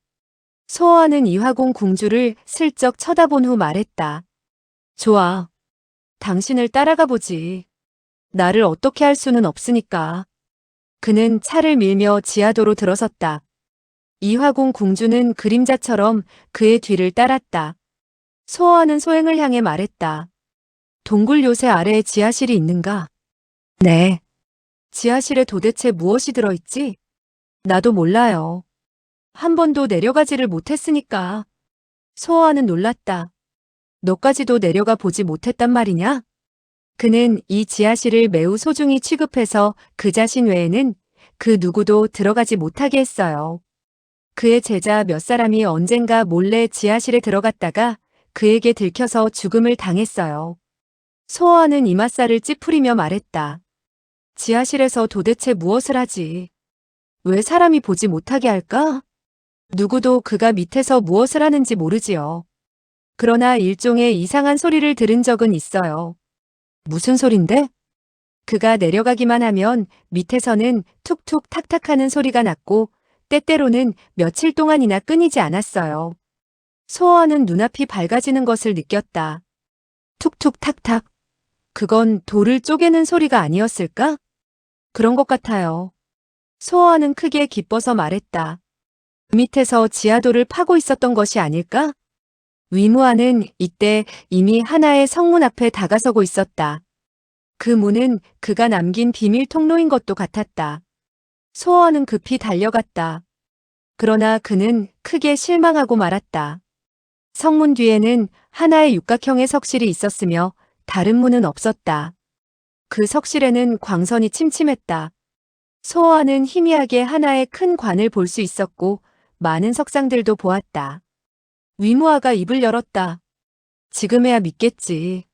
소아는 이화공 궁주를 슬쩍 쳐다본 후 말했다. 좋아. 당신을 따라가 보지. 나를 어떻게 할 수는 없으니까. 그는 차를 밀며 지하도로 들어섰다. 이화공 궁주는 그림자처럼 그의 뒤를 따랐다. 소아는 소행을 향해 말했다. 동굴 요새 아래에 지하실이 있는가? 네. 지하실에 도대체 무엇이 들어있지? 나도 몰라요. 한 번도 내려가지를 못했으니까. 소아는 놀랐다. 너까지도 내려가 보지 못했단 말이냐? 그는 이 지하실을 매우 소중히 취급해서 그 자신 외에는 그 누구도 들어가지 못하게 했어요. 그의 제자 몇 사람이 언젠가 몰래 지하실에 들어갔다가 그에게 들켜서 죽음을 당했어요. 소아는 이맛살을 찌푸리며 말했다. 지하실에서 도대체 무엇을 하지? 왜 사람이 보지 못하게 할까? 누구도 그가 밑에서 무엇을 하는지 모르지요. 그러나 일종의 이상한 소리를 들은 적은 있어요. 무슨 소린데? 그가 내려가기만 하면 밑에서는 툭툭 탁탁 하는 소리가 났고 때때로는 며칠 동안이나 끊이지 않았어요. 소아는 눈앞이 밝아지는 것을 느꼈다. 툭툭 탁탁. 그건 돌을 쪼개는 소리가 아니었을까? 그런 것 같아요. 소아는 크게 기뻐서 말했다. 밑에서 지하도를 파고 있었던 것이 아닐까? 위무아는 이때 이미 하나의 성문 앞에 다가서고 있었다. 그 문은 그가 남긴 비밀 통로인 것도 같았다. 소아는 급히 달려갔다. 그러나 그는 크게 실망하고 말았다. 성문 뒤에는 하나의 육각형의 석실이 있었으며 다른 문은 없었다. 그 석실에는 광선이 침침했다. 소아는 희미하게 하나의 큰 관을 볼 수 있었고 많은 석상들도 보았다. 위무아가 입을 열었다. 지금에야 믿겠지.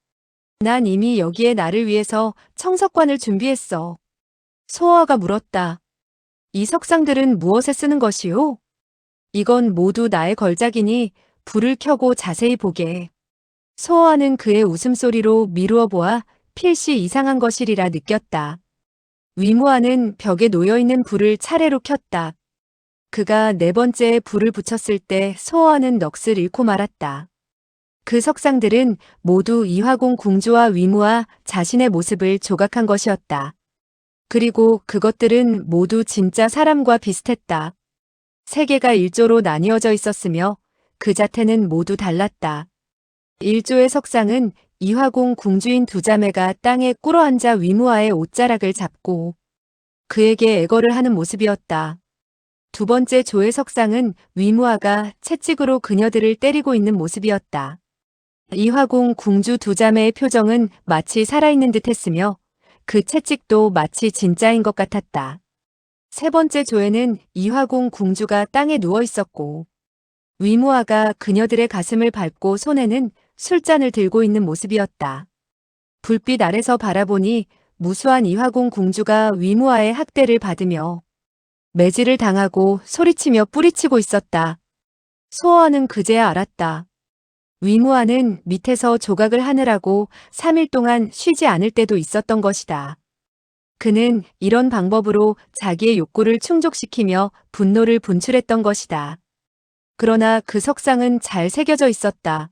난 이미 여기에 나를 위해서 청석관을 준비했어. 소아가 물었다. 이 석상들은 무엇에 쓰는 것이오? 이건 모두 나의 걸작이니 불을 켜고 자세히 보게. 소아는 그의 웃음소리로 미루어 보아 필시 이상한 것이리라 느꼈다. 위무아는 벽에 놓여있는 불을 차례로 켰다. 그가 네 번째에 불을 붙였을 때 소아는 넋을 잃고 말았다. 그 석상들은 모두 이화공 궁주와 위무아 자신의 모습을 조각한 것이었다. 그리고 그것들은 모두 진짜 사람과 비슷했다. 세계가 일조로 나뉘어져 있었으며 그 자태는 모두 달랐다. 일조의 석상은 이화공 궁주인 두 자매가 땅에 꿇어앉아 위무아의 옷자락을 잡고 그에게 애걸을 하는 모습이었다. 두 번째 조의 석상은 위무아가 채찍으로 그녀들을 때리고 있는 모습이었다. 이화공 궁주 두 자매의 표정은 마치 살아있는 듯 했으며 그 채찍도 마치 진짜인 것 같았다. 세 번째 조에는 이화공 궁주가 땅에 누워 있었고 위무아가 그녀들의 가슴을 밟고 손에는 술잔을 들고 있는 모습이었다. 불빛 아래서 바라보니 무수한 이화공 궁주가 위무아의 학대를 받으며 매질을 당하고 소리치며 뿌리치고 있었다. 소아는 그제야 알았다. 위무아는 밑에서 조각을 하느라고 3일 동안 쉬지 않을 때도 있었던 것이다. 그는 이런 방법으로 자기의 욕구를 충족시키며 분노를 분출했던 것이다. 그러나 그 석상은 잘 새겨져 있었다.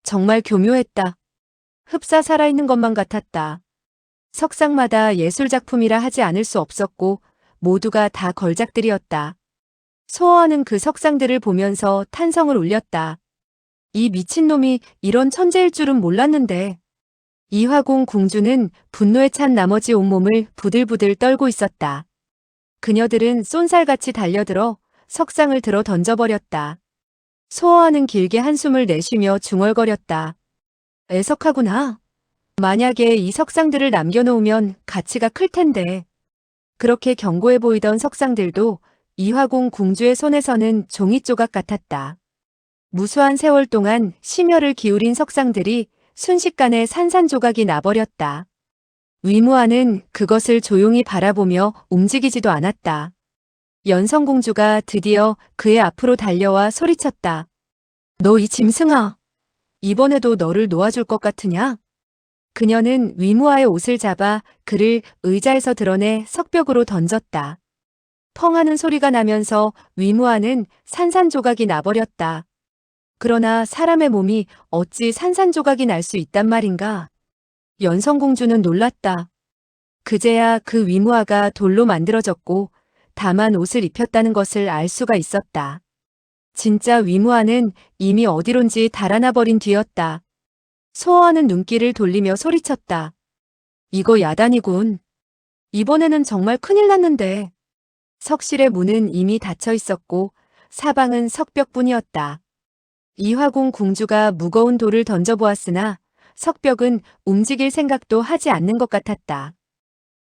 정말 교묘했다. 흡사 살아있는 것만 같았다. 석상마다 예술작품이라 하지 않을 수 없었고 모두가 다 걸작들이었다. 소아는 그 석상들을 보면서 탄성을 울렸다. 이 미친놈이 이런 천재일 줄은 몰랐는데. 이화공 궁주는 분노에 찬 나머지 온몸을 부들부들 떨고 있었다. 그녀들은 쏜살같이 달려들어 석상을 들어 던져버렸다. 소아는 길게 한숨을 내쉬며 중얼거렸다. 애석하구나. 만약에 이 석상들을 남겨놓으면 가치가 클 텐데. 그렇게 견고해 보이던 석상들도 이화공 궁주의 손에서는 종이 조각 같았다. 무수한 세월 동안 심혈을 기울인 석상들이 순식간에 산산조각이 나버렸다. 위무아는 그것을 조용히 바라보며 움직이지도 않았다. 연성공주가 드디어 그의 앞으로 달려와 소리쳤다. 너 이 짐승아. 이번에도 너를 놓아줄 것 같으냐? 그녀는 위무아의 옷을 잡아 그를 의자에서 드러내 석벽으로 던졌다. 펑 하는 소리가 나면서 위무아는 산산조각이 나버렸다. 그러나 사람의 몸이 어찌 산산조각이 날 수 있단 말인가? 연성공주는 놀랐다. 그제야 그 위무아가 돌로 만들어졌고 다만 옷을 입혔다는 것을 알 수가 있었다. 진짜 위무아는 이미 어디론지 달아나 버린 뒤였다. 소어하는 눈길을 돌리며 소리쳤다. 이거 야단이군. 이번에는 정말 큰일 났는데. 석실의 문은 이미 닫혀 있었고 사방은 석벽뿐이었다. 이화궁 궁주가 무거운 돌을 던져보았으나 석벽은 움직일 생각도 하지 않는 것 같았다.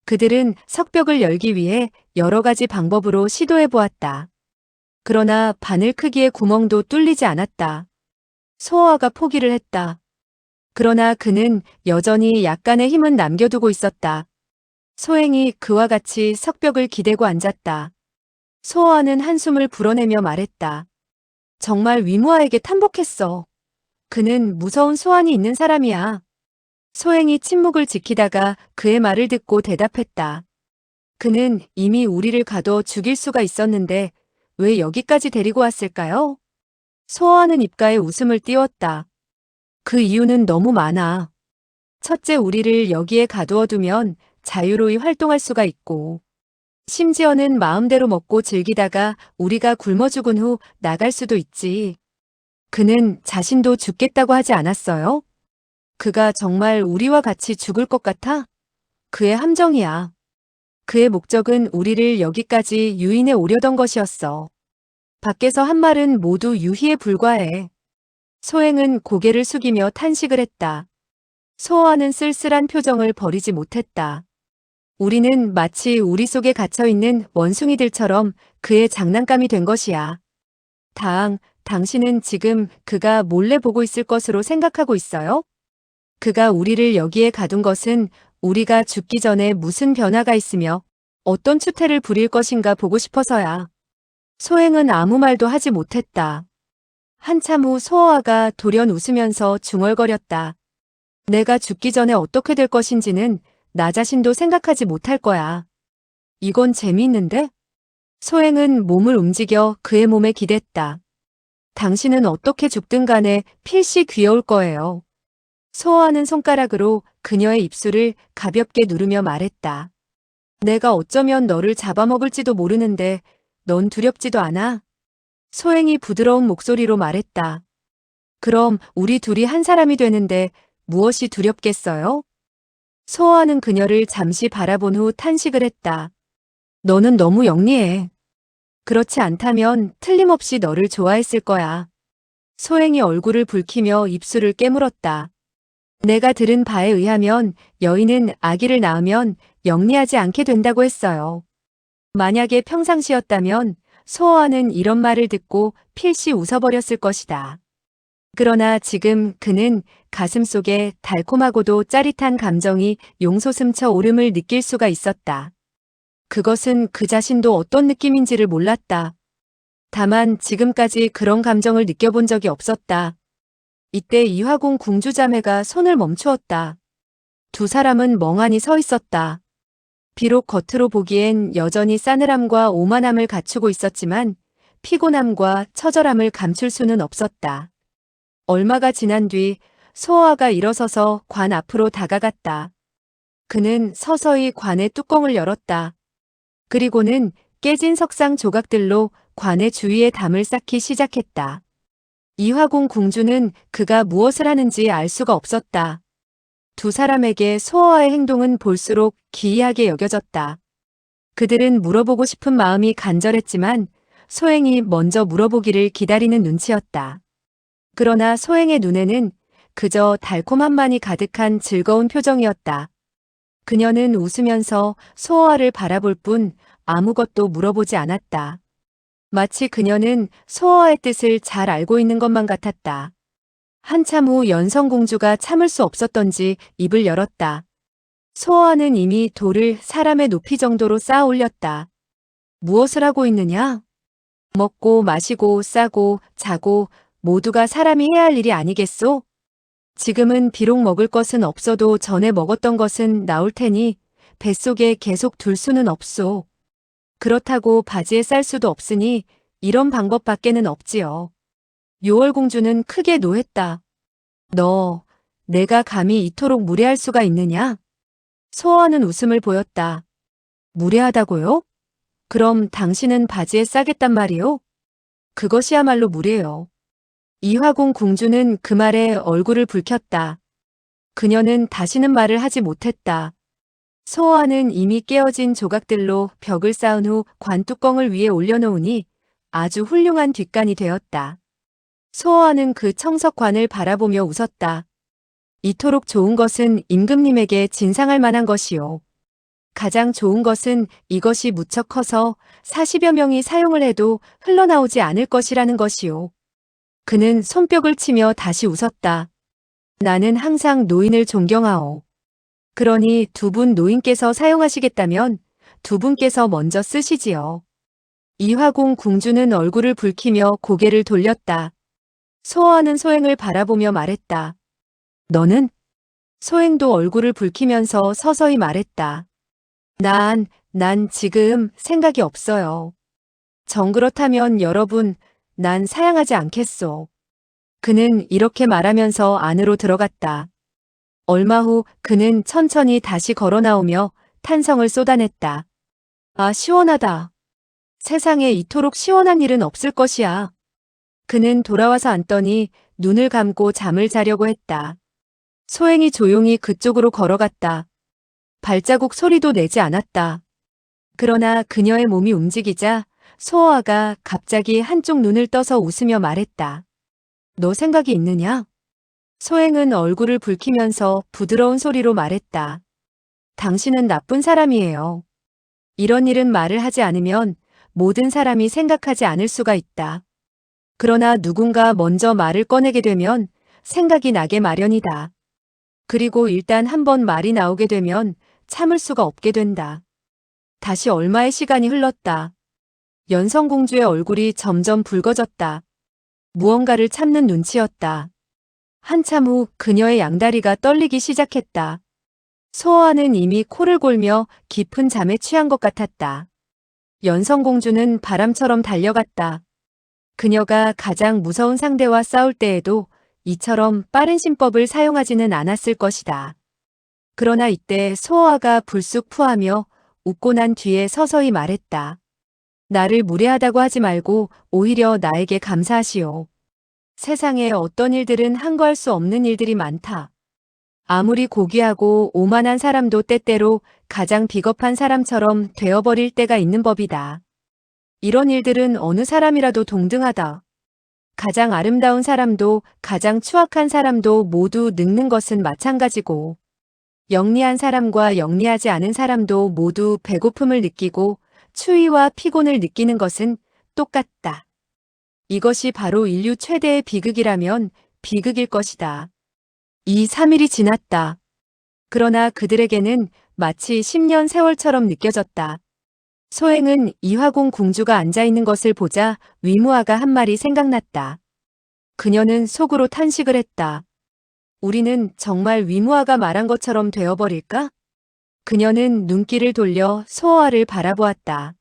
그들은 석벽을 열기 위해 여러 가지 방법으로 시도해 보았다. 그러나 바늘 크기의 구멍도 뚫리지 않았다. 소어아가 포기를 했다. 그러나 그는 여전히 약간의 힘은 남겨두고 있었다. 소행이 그와 같이 석벽을 기대고 앉았다. 소어아는 한숨을 불어내며 말했다. 정말 위무아에게 탄복했어. 그는 무서운 소환이 있는 사람이야. 소행이 침묵을 지키다가 그의 말을 듣고 대답했다. 그는 이미 우리를 가둬 죽일 수가 있었는데 왜 여기까지 데리고 왔을까요? 소어아는 입가에 웃음을 띄웠다. 그 이유는 너무 많아. 첫째, 우리를 여기에 가두어두면 자유로이 활동할 수가 있고, 심지어는 마음대로 먹고 즐기다가 우리가 굶어 죽은 후 나갈 수도 있지. 그는 자신도 죽겠다고 하지 않았어요? 그가 정말 우리와 같이 죽을 것 같아? 그의 함정이야. 그의 목적은 우리를 여기까지 유인해 오려던 것이었어. 밖에서 한 말은 모두 유희에 불과해. 소행은 고개를 숙이며 탄식을 했다. 소어하는 쓸쓸한 표정을 버리지 못했다. 우리는 마치 우리 속에 갇혀있는 원숭이들처럼 그의 장난감이 된 것이야. 당신은 지금 그가 몰래 보고 있을 것으로 생각하고 있어요? 그가 우리를 여기에 가둔 것은 우리가 죽기 전에 무슨 변화가 있으며 어떤 추태를 부릴 것인가 보고 싶어서야. 소행은 아무 말도 하지 못했다. 한참 후 소어아가 돌연 웃으면서 중얼거렸다. 내가 죽기 전에 어떻게 될 것인지는 나 자신도 생각하지 못할 거야. 이건 재미있는데? 소행은 몸을 움직여 그의 몸에 기댔다. 당신은 어떻게 죽든 간에 필시 귀여울 거예요. 소어하는 손가락으로 그녀의 입술을 가볍게 누르며 말했다. 내가 어쩌면 너를 잡아먹을지도 모르는데 넌 두렵지도 않아? 소행이 부드러운 목소리로 말했다. 그럼 우리 둘이 한 사람이 되는데 무엇이 두렵겠어요? 소어하는 그녀를 잠시 바라본 후 탄식을 했다. 너는 너무 영리해. 그렇지 않다면 틀림없이 너를 좋아했을 거야. 소행이 얼굴을 붉히며 입술을 깨물었다. 내가 들은 바에 의하면 여인은 아기를 낳으면 영리하지 않게 된다고 했어요. 만약에 평상시였다면 소어하는 이런 말을 듣고 필시 웃어버렸을 것이다. 그러나 지금 그는 가슴속에 달콤하고도 짜릿한 감정이 용솟음쳐 오름을 느낄 수가 있었다. 그것은 그 자신도 어떤 느낌인지를 몰랐다. 다만 지금까지 그런 감정을 느껴본 적이 없었다. 이때 이화궁 궁주자매가 손을 멈추었다. 두 사람은 멍하니 서 있었다. 비록 겉으로 보기엔 여전히 싸늘함과 오만함을 갖추고 있었지만 피곤함과 처절함을 감출 수는 없었다. 얼마가 지난 뒤 소어아가 일어서서 관 앞으로 다가갔다. 그는 서서히 관의 뚜껑을 열었다. 그리고는 깨진 석상 조각들로 관의 주위에 담을 쌓기 시작했다. 이화궁 궁주는 그가 무엇을 하는지 알 수가 없었다. 두 사람에게 소어아의 행동은 볼수록 기이하게 여겨졌다. 그들은 물어보고 싶은 마음이 간절했지만 소행이 먼저 물어보기를 기다리는 눈치였다. 그러나 소행의 눈에는 그저 달콤함만이 가득한 즐거운 표정이었다. 그녀는 웃으면서 소어아를 바라볼 뿐 아무것도 물어보지 않았다. 마치 그녀는 소어아의 뜻을 잘 알고 있는 것만 같았다. 한참 후 연성공주가 참을 수 없었던지 입을 열었다. 소어아는 이미 돌을 사람의 높이 정도로 쌓아 올렸다. 무엇을 하고 있느냐? 먹고 마시고 싸고 자고 모두가 사람이 해야 할 일이 아니겠소? 지금은 비록 먹을 것은 없어도 전에 먹었던 것은 나올 테니 뱃속에 계속 둘 수는 없소. 그렇다고 바지에 쌀 수도 없으니 이런 방법밖에는 없지요. 요월공주는 크게 노했다. 너, 내가 감히 이토록 무례할 수가 있느냐? 소원은 웃음을 보였다. 무례하다고요? 그럼 당신은 바지에 싸겠단 말이요? 그것이야말로 무례요. 이화궁 공주는 그 말에 얼굴을 붉혔다. 그녀는 다시는 말을 하지 못했다. 소호와는 이미 깨어진 조각들로 벽을 쌓은 후 관뚜껑을 위에 올려놓으니 아주 훌륭한 뒷간이 되었다. 소호와는 그 청석관을 바라보며 웃었다. 이토록 좋은 것은 임금님에게 진상할 만한 것이요. 가장 좋은 것은 이것이 무척 커서 40여 명이 사용을 해도 흘러나오지 않을 것이라는 것이요. 그는 손뼉을 치며 다시 웃었다. 나는 항상 노인을 존경하오. 그러니 두 분 노인께서 사용하시겠다면 두 분께서 먼저 쓰시지요. 이화궁 궁주는 얼굴을 붉히며 고개를 돌렸다. 소호와는 소행을 바라보며 말했다. 너는? 소행도 얼굴을 붉히면서 서서히 말했다. 난 지금 생각이 없어요. 정 그렇다면 여러분, 난 사양하지 않겠소. 그는 이렇게 말하면서 안으로 들어갔다. 얼마 후 그는 천천히 다시 걸어 나오며 탄성을 쏟아냈다. 아, 시원하다. 세상에 이토록 시원한 일은 없을 것이야. 그는 돌아와서 앉더니 눈을 감고 잠을 자려고 했다. 소행이 조용히 그쪽으로 걸어갔다. 발자국 소리도 내지 않았다. 그러나 그녀의 몸이 움직이자 소호와가 갑자기 한쪽 눈을 떠서 웃으며 말했다. 너 생각이 있느냐? 소행은 얼굴을 붉히면서 부드러운 소리로 말했다. 당신은 나쁜 사람이에요. 이런 일은 말을 하지 않으면 모든 사람이 생각하지 않을 수가 있다. 그러나 누군가 먼저 말을 꺼내게 되면 생각이 나게 마련이다. 그리고 일단 한번 말이 나오게 되면 참을 수가 없게 된다. 다시 얼마의 시간이 흘렀다. 연성공주의 얼굴이 점점 붉어졌다. 무언가를 참는 눈치였다. 한참 후 그녀의 양다리가 떨리기 시작했다. 소호와는 이미 코를 골며 깊은 잠에 취한 것 같았다. 연성공주는 바람처럼 달려갔다. 그녀가 가장 무서운 상대와 싸울 때에도 이처럼 빠른 신법을 사용하지는 않았을 것이다. 그러나 이때 소호와가 불쑥 푸하며 웃고 난 뒤에 서서히 말했다. 나를 무례하다고 하지 말고 오히려 나에게 감사하시오. 세상에 어떤 일들은 한거할 수 없는 일들이 많다. 아무리 고귀하고 오만한 사람도 때때로 가장 비겁한 사람처럼 되어버릴 때가 있는 법이다. 이런 일들은 어느 사람이라도 동등하다. 가장 아름다운 사람도 가장 추악한 사람도 모두 늙는 것은 마찬가지고, 영리한 사람과 영리하지 않은 사람도 모두 배고픔을 느끼고 추위와 피곤을 느끼는 것은 똑같다. 이것이 바로 인류 최대의 비극이라면 비극일 것이다. 2, 3일이 지났다. 그러나 그들에게는 마치 10년 세월처럼 느껴졌다. 소행은 이화궁 궁주가 앉아있는 것을 보자 위무아가 한 말이 생각났다. 그녀는 속으로 탄식을 했다. 우리는 정말 위무아가 말한 것처럼 되어버릴까? 그녀는 눈길을 돌려 소호와를 바라보았다.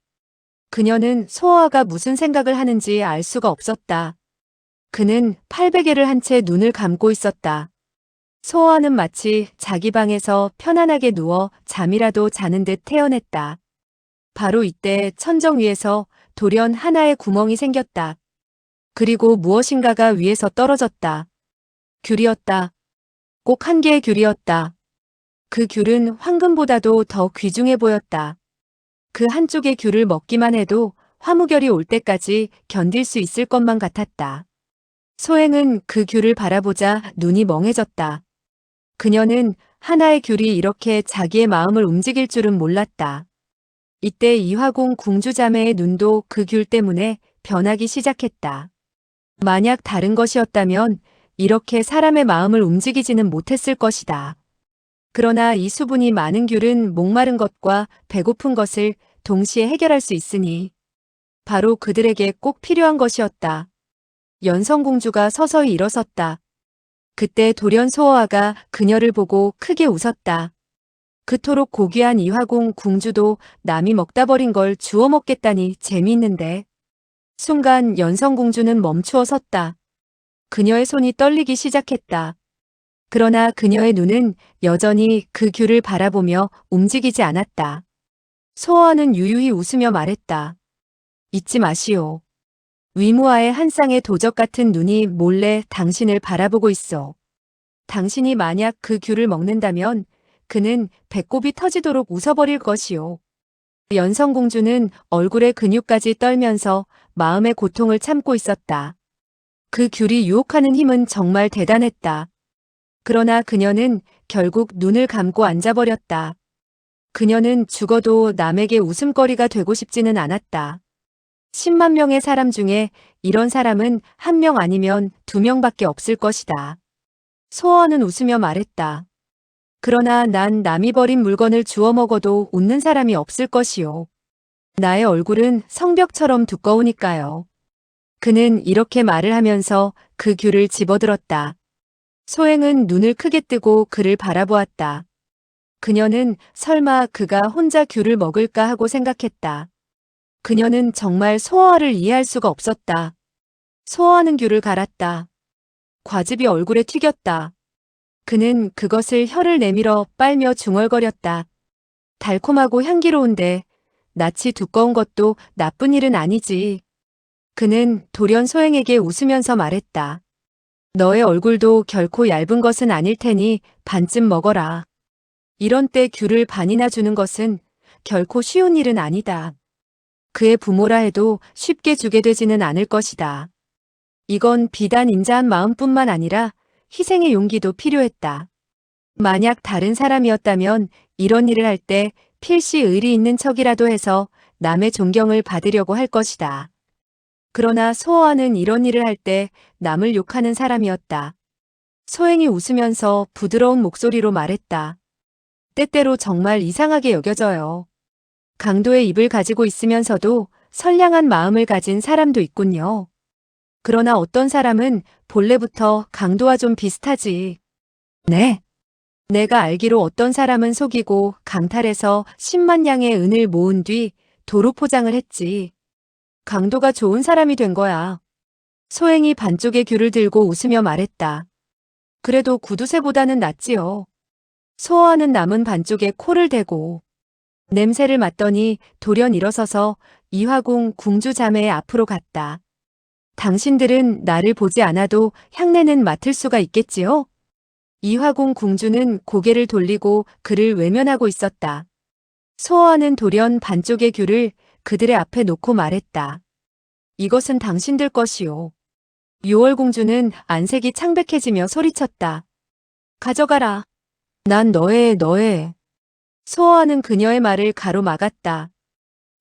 그녀는 소호와가 무슨 생각을 하는지 알 수가 없었다. 그는 팔베개를 한 채 눈을 감고 있었다. 소호와는 마치 자기 방에서 편안하게 누워 잠이라도 자는 듯 태어냈다. 바로 이때 천정 위에서 돌연 하나의 구멍이 생겼다. 그리고 무엇인가가 위에서 떨어졌다. 귤이었다. 꼭 한 개의 귤이었다. 그 귤은 황금보다도 더 귀중해 보였다. 그 한쪽의 귤을 먹기만 해도 화무결이 올 때까지 견딜 수 있을 것만 같았다. 소행은 그 귤을 바라보자 눈이 멍해졌다. 그녀는 하나의 귤이 이렇게 자기의 마음을 움직일 줄은 몰랐다. 이때 이화궁 궁주자매의 눈도 그 귤 때문에 변하기 시작했다. 만약 다른 것이었다면 이렇게 사람의 마음을 움직이지는 못했을 것이다. 그러나 이 수분이 많은 귤은 목마른 것과 배고픈 것을 동시에 해결할 수 있으니 바로 그들에게 꼭 필요한 것이었다. 연성공주가 서서히 일어섰다. 그때 돌연 소어아가 그녀를 보고 크게 웃었다. 그토록 고귀한 이화궁 궁주도 남이 먹다 버린 걸 주워 먹겠다니 재미있는데. 순간 연성공주는 멈추어 섰다. 그녀의 손이 떨리기 시작했다. 그러나 그녀의 눈은 여전히 그 귤을 바라보며 움직이지 않았다. 소어아는 유유히 웃으며 말했다. 잊지 마시오. 위무아의 한 쌍의 도적 같은 눈이 몰래 당신을 바라보고 있어. 당신이 만약 그 귤을 먹는다면 그는 배꼽이 터지도록 웃어버릴 것이오. 연성공주는 얼굴의 근육까지 떨면서 마음의 고통을 참고 있었다. 그 귤이 유혹하는 힘은 정말 대단했다. 그러나 그녀는 결국 눈을 감고 앉아버렸다. 그녀는 죽어도 남에게 웃음거리가 되고 싶지는 않았다. 10만 명의 사람 중에 이런 사람은 한 명 아니면 2명밖에 없을 것이다. 소어는 웃으며 말했다. 그러나 난 남이 버린 물건을 주워 먹어도 웃는 사람이 없을 것이요. 나의 얼굴은 성벽처럼 두꺼우니까요. 그는 이렇게 말을 하면서 그 귤을 집어들었다. 소행은 눈을 크게 뜨고 그를 바라보았다. 그녀는 설마 그가 혼자 귤을 먹을까 하고 생각했다. 그녀는 정말 소어아를 이해할 수가 없었다. 소어아는 귤을 갈았다. 과즙이 얼굴에 튀겼다. 그는 그것을 혀를 내밀어 빨며 중얼거렸다. 달콤하고 향기로운데 낯이 두꺼운 것도 나쁜 일은 아니지. 그는 돌연 소행에게 웃으면서 말했다. 너의 얼굴도 결코 얇은 것은 아닐 테니 반쯤 먹어라. 이런 때 귤을 반이나 주는 것은 결코 쉬운 일은 아니다. 그의 부모라 해도 쉽게 주게 되지는 않을 것이다. 이건 비단 인자한 마음뿐만 아니라 희생의 용기도 필요했다. 만약 다른 사람이었다면 이런 일을 할 때 필시 의리 있는 척이라도 해서 남의 존경을 받으려고 할 것이다. 그러나 소어아는 이런 일을 할 때 남을 욕하는 사람이었다. 소행이 웃으면서 부드러운 목소리로 말했다. 때때로 정말 이상하게 여겨져요. 강도의 입을 가지고 있으면서도 선량한 마음을 가진 사람도 있군요. 그러나 어떤 사람은 본래부터 강도와 좀 비슷하지. 네. 내가 알기로 어떤 사람은 속이고 강탈해서 10만 양의 은을 모은 뒤 도로 포장을 했지. 강도가 좋은 사람이 된 거야. 소행이 반쪽의 귤을 들고 웃으며 말했다. 그래도 구두쇠보다는 낫지요. 소어아는 남은 반쪽에 코를 대고 냄새를 맡더니 돌연 일어서서 이화궁 궁주 자매의 앞으로 갔다. 당신들은 나를 보지 않아도 향내는 맡을 수가 있겠지요? 이화궁 궁주는 고개를 돌리고 그를 외면하고 있었다. 소어아는 돌연 반쪽의 귤을 그들의 앞에 놓고 말했다. 이것은 당신들 것이요. 유월공주는 안색이 창백해지며 소리쳤다. 가져가라. 난 너의. 소어아는 그녀의 말을 가로막았다.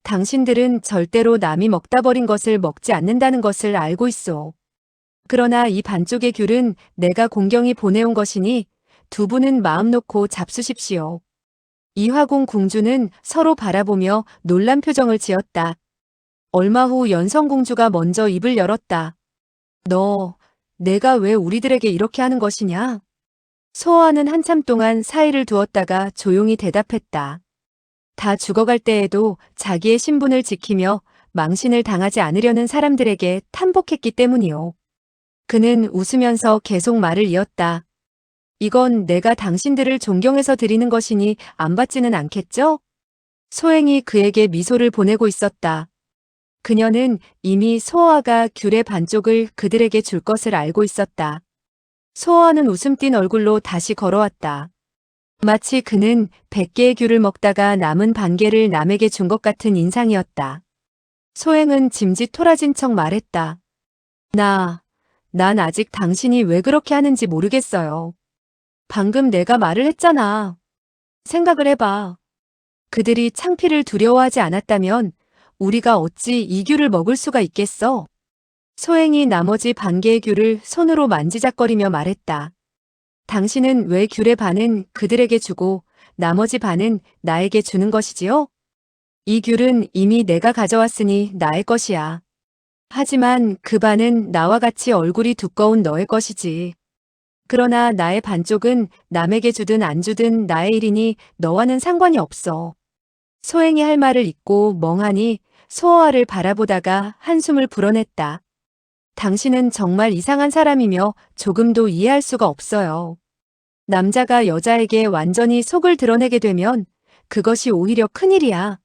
당신들은 절대로 남이 먹다 버린 것을 먹지 않는다는 것을 알고 있어. 그러나 이 반쪽의 귤은 내가 공경히 보내온 것이니 두 분은 마음 놓고 잡수십시오. 이화궁 궁주는 서로 바라보며 놀란 표정을 지었다. 얼마 후 연성공주가 먼저 입을 열었다. 내가 왜 우리들에게 이렇게 하는 것이냐? 소어아는 한참 동안 사이를 두었다가 조용히 대답했다. 다 죽어갈 때에도 자기의 신분을 지키며 망신을 당하지 않으려는 사람들에게 탄복했기 때문이요. 그는 웃으면서 계속 말을 이었다. 이건 내가 당신들을 존경해서 드리는 것이니 안 받지는 않겠죠? 소행이 그에게 미소를 보내고 있었다. 그녀는 이미 소어아가 귤의 반쪽을 그들에게 줄 것을 알고 있었다. 소어아는 웃음 띤 얼굴로 다시 걸어왔다. 마치 그는 100개의 귤을 먹다가 남은 반 개를 남에게 준 것 같은 인상이었다. 소행은 짐짓 토라진 척 말했다. 난 아직 당신이 왜 그렇게 하는지 모르겠어요. 방금 내가 말을 했잖아. 생각을 해봐. 그들이 창피를 두려워하지 않았다면 우리가 어찌 이 귤을 먹을 수가 있겠어? 소행이 나머지 반 개의 귤을 손으로 만지작거리며 말했다. 당신은 왜 귤의 반은 그들에게 주고 나머지 반은 나에게 주는 것이지요? 이 귤은 이미 내가 가져왔으니 나의 것이야. 하지만 그 반은 나와 같이 얼굴이 두꺼운 너의 것이지. 그러나 나의 반쪽은 남에게 주든 안 주든 나의 일이니 너와는 상관이 없어. 소행이 할 말을 잊고 멍하니 소어아를 바라보다가 한숨을 불어냈다. 당신은 정말 이상한 사람이며 조금도 이해할 수가 없어요. 남자가 여자에게 완전히 속을 드러내게 되면 그것이 오히려 큰일이야.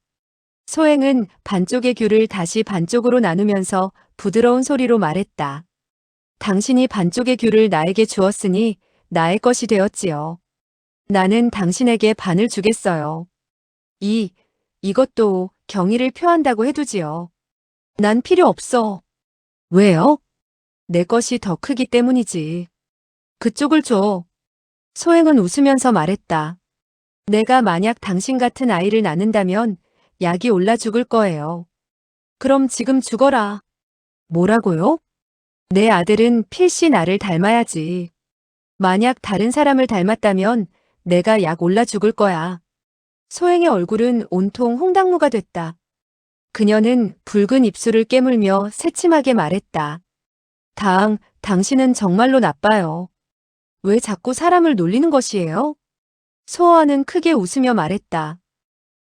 소행은 반쪽의 귤을 다시 반쪽으로 나누면서 부드러운 소리로 말했다. 당신이 반쪽의 귤을 나에게 주었으니 나의 것이 되었지요. 나는 당신에게 반을 주겠어요. 이것도 경의를 표한다고 해두지요. 난 필요 없어. 왜요? 내 것이 더 크기 때문이지. 그쪽을 줘. 소행은 웃으면서 말했다. 내가 만약 당신 같은 아이를 낳는다면 약이 올라 죽을 거예요. 그럼 지금 죽어라. 뭐라고요? 내 아들은 필시 나를 닮아야지. 만약 다른 사람을 닮았다면 내가 약 올라 죽을 거야. 소행의 얼굴은 온통 홍당무가 됐다. 그녀는 붉은 입술을 깨물며 새침하게 말했다. 당신은 정말로 나빠요. 왜 자꾸 사람을 놀리는 것이에요? 소어아는 크게 웃으며 말했다.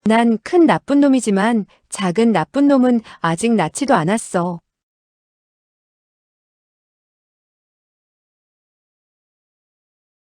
난 큰 나쁜 놈이지만 작은 나쁜 놈은 아직 낳지도 않았어.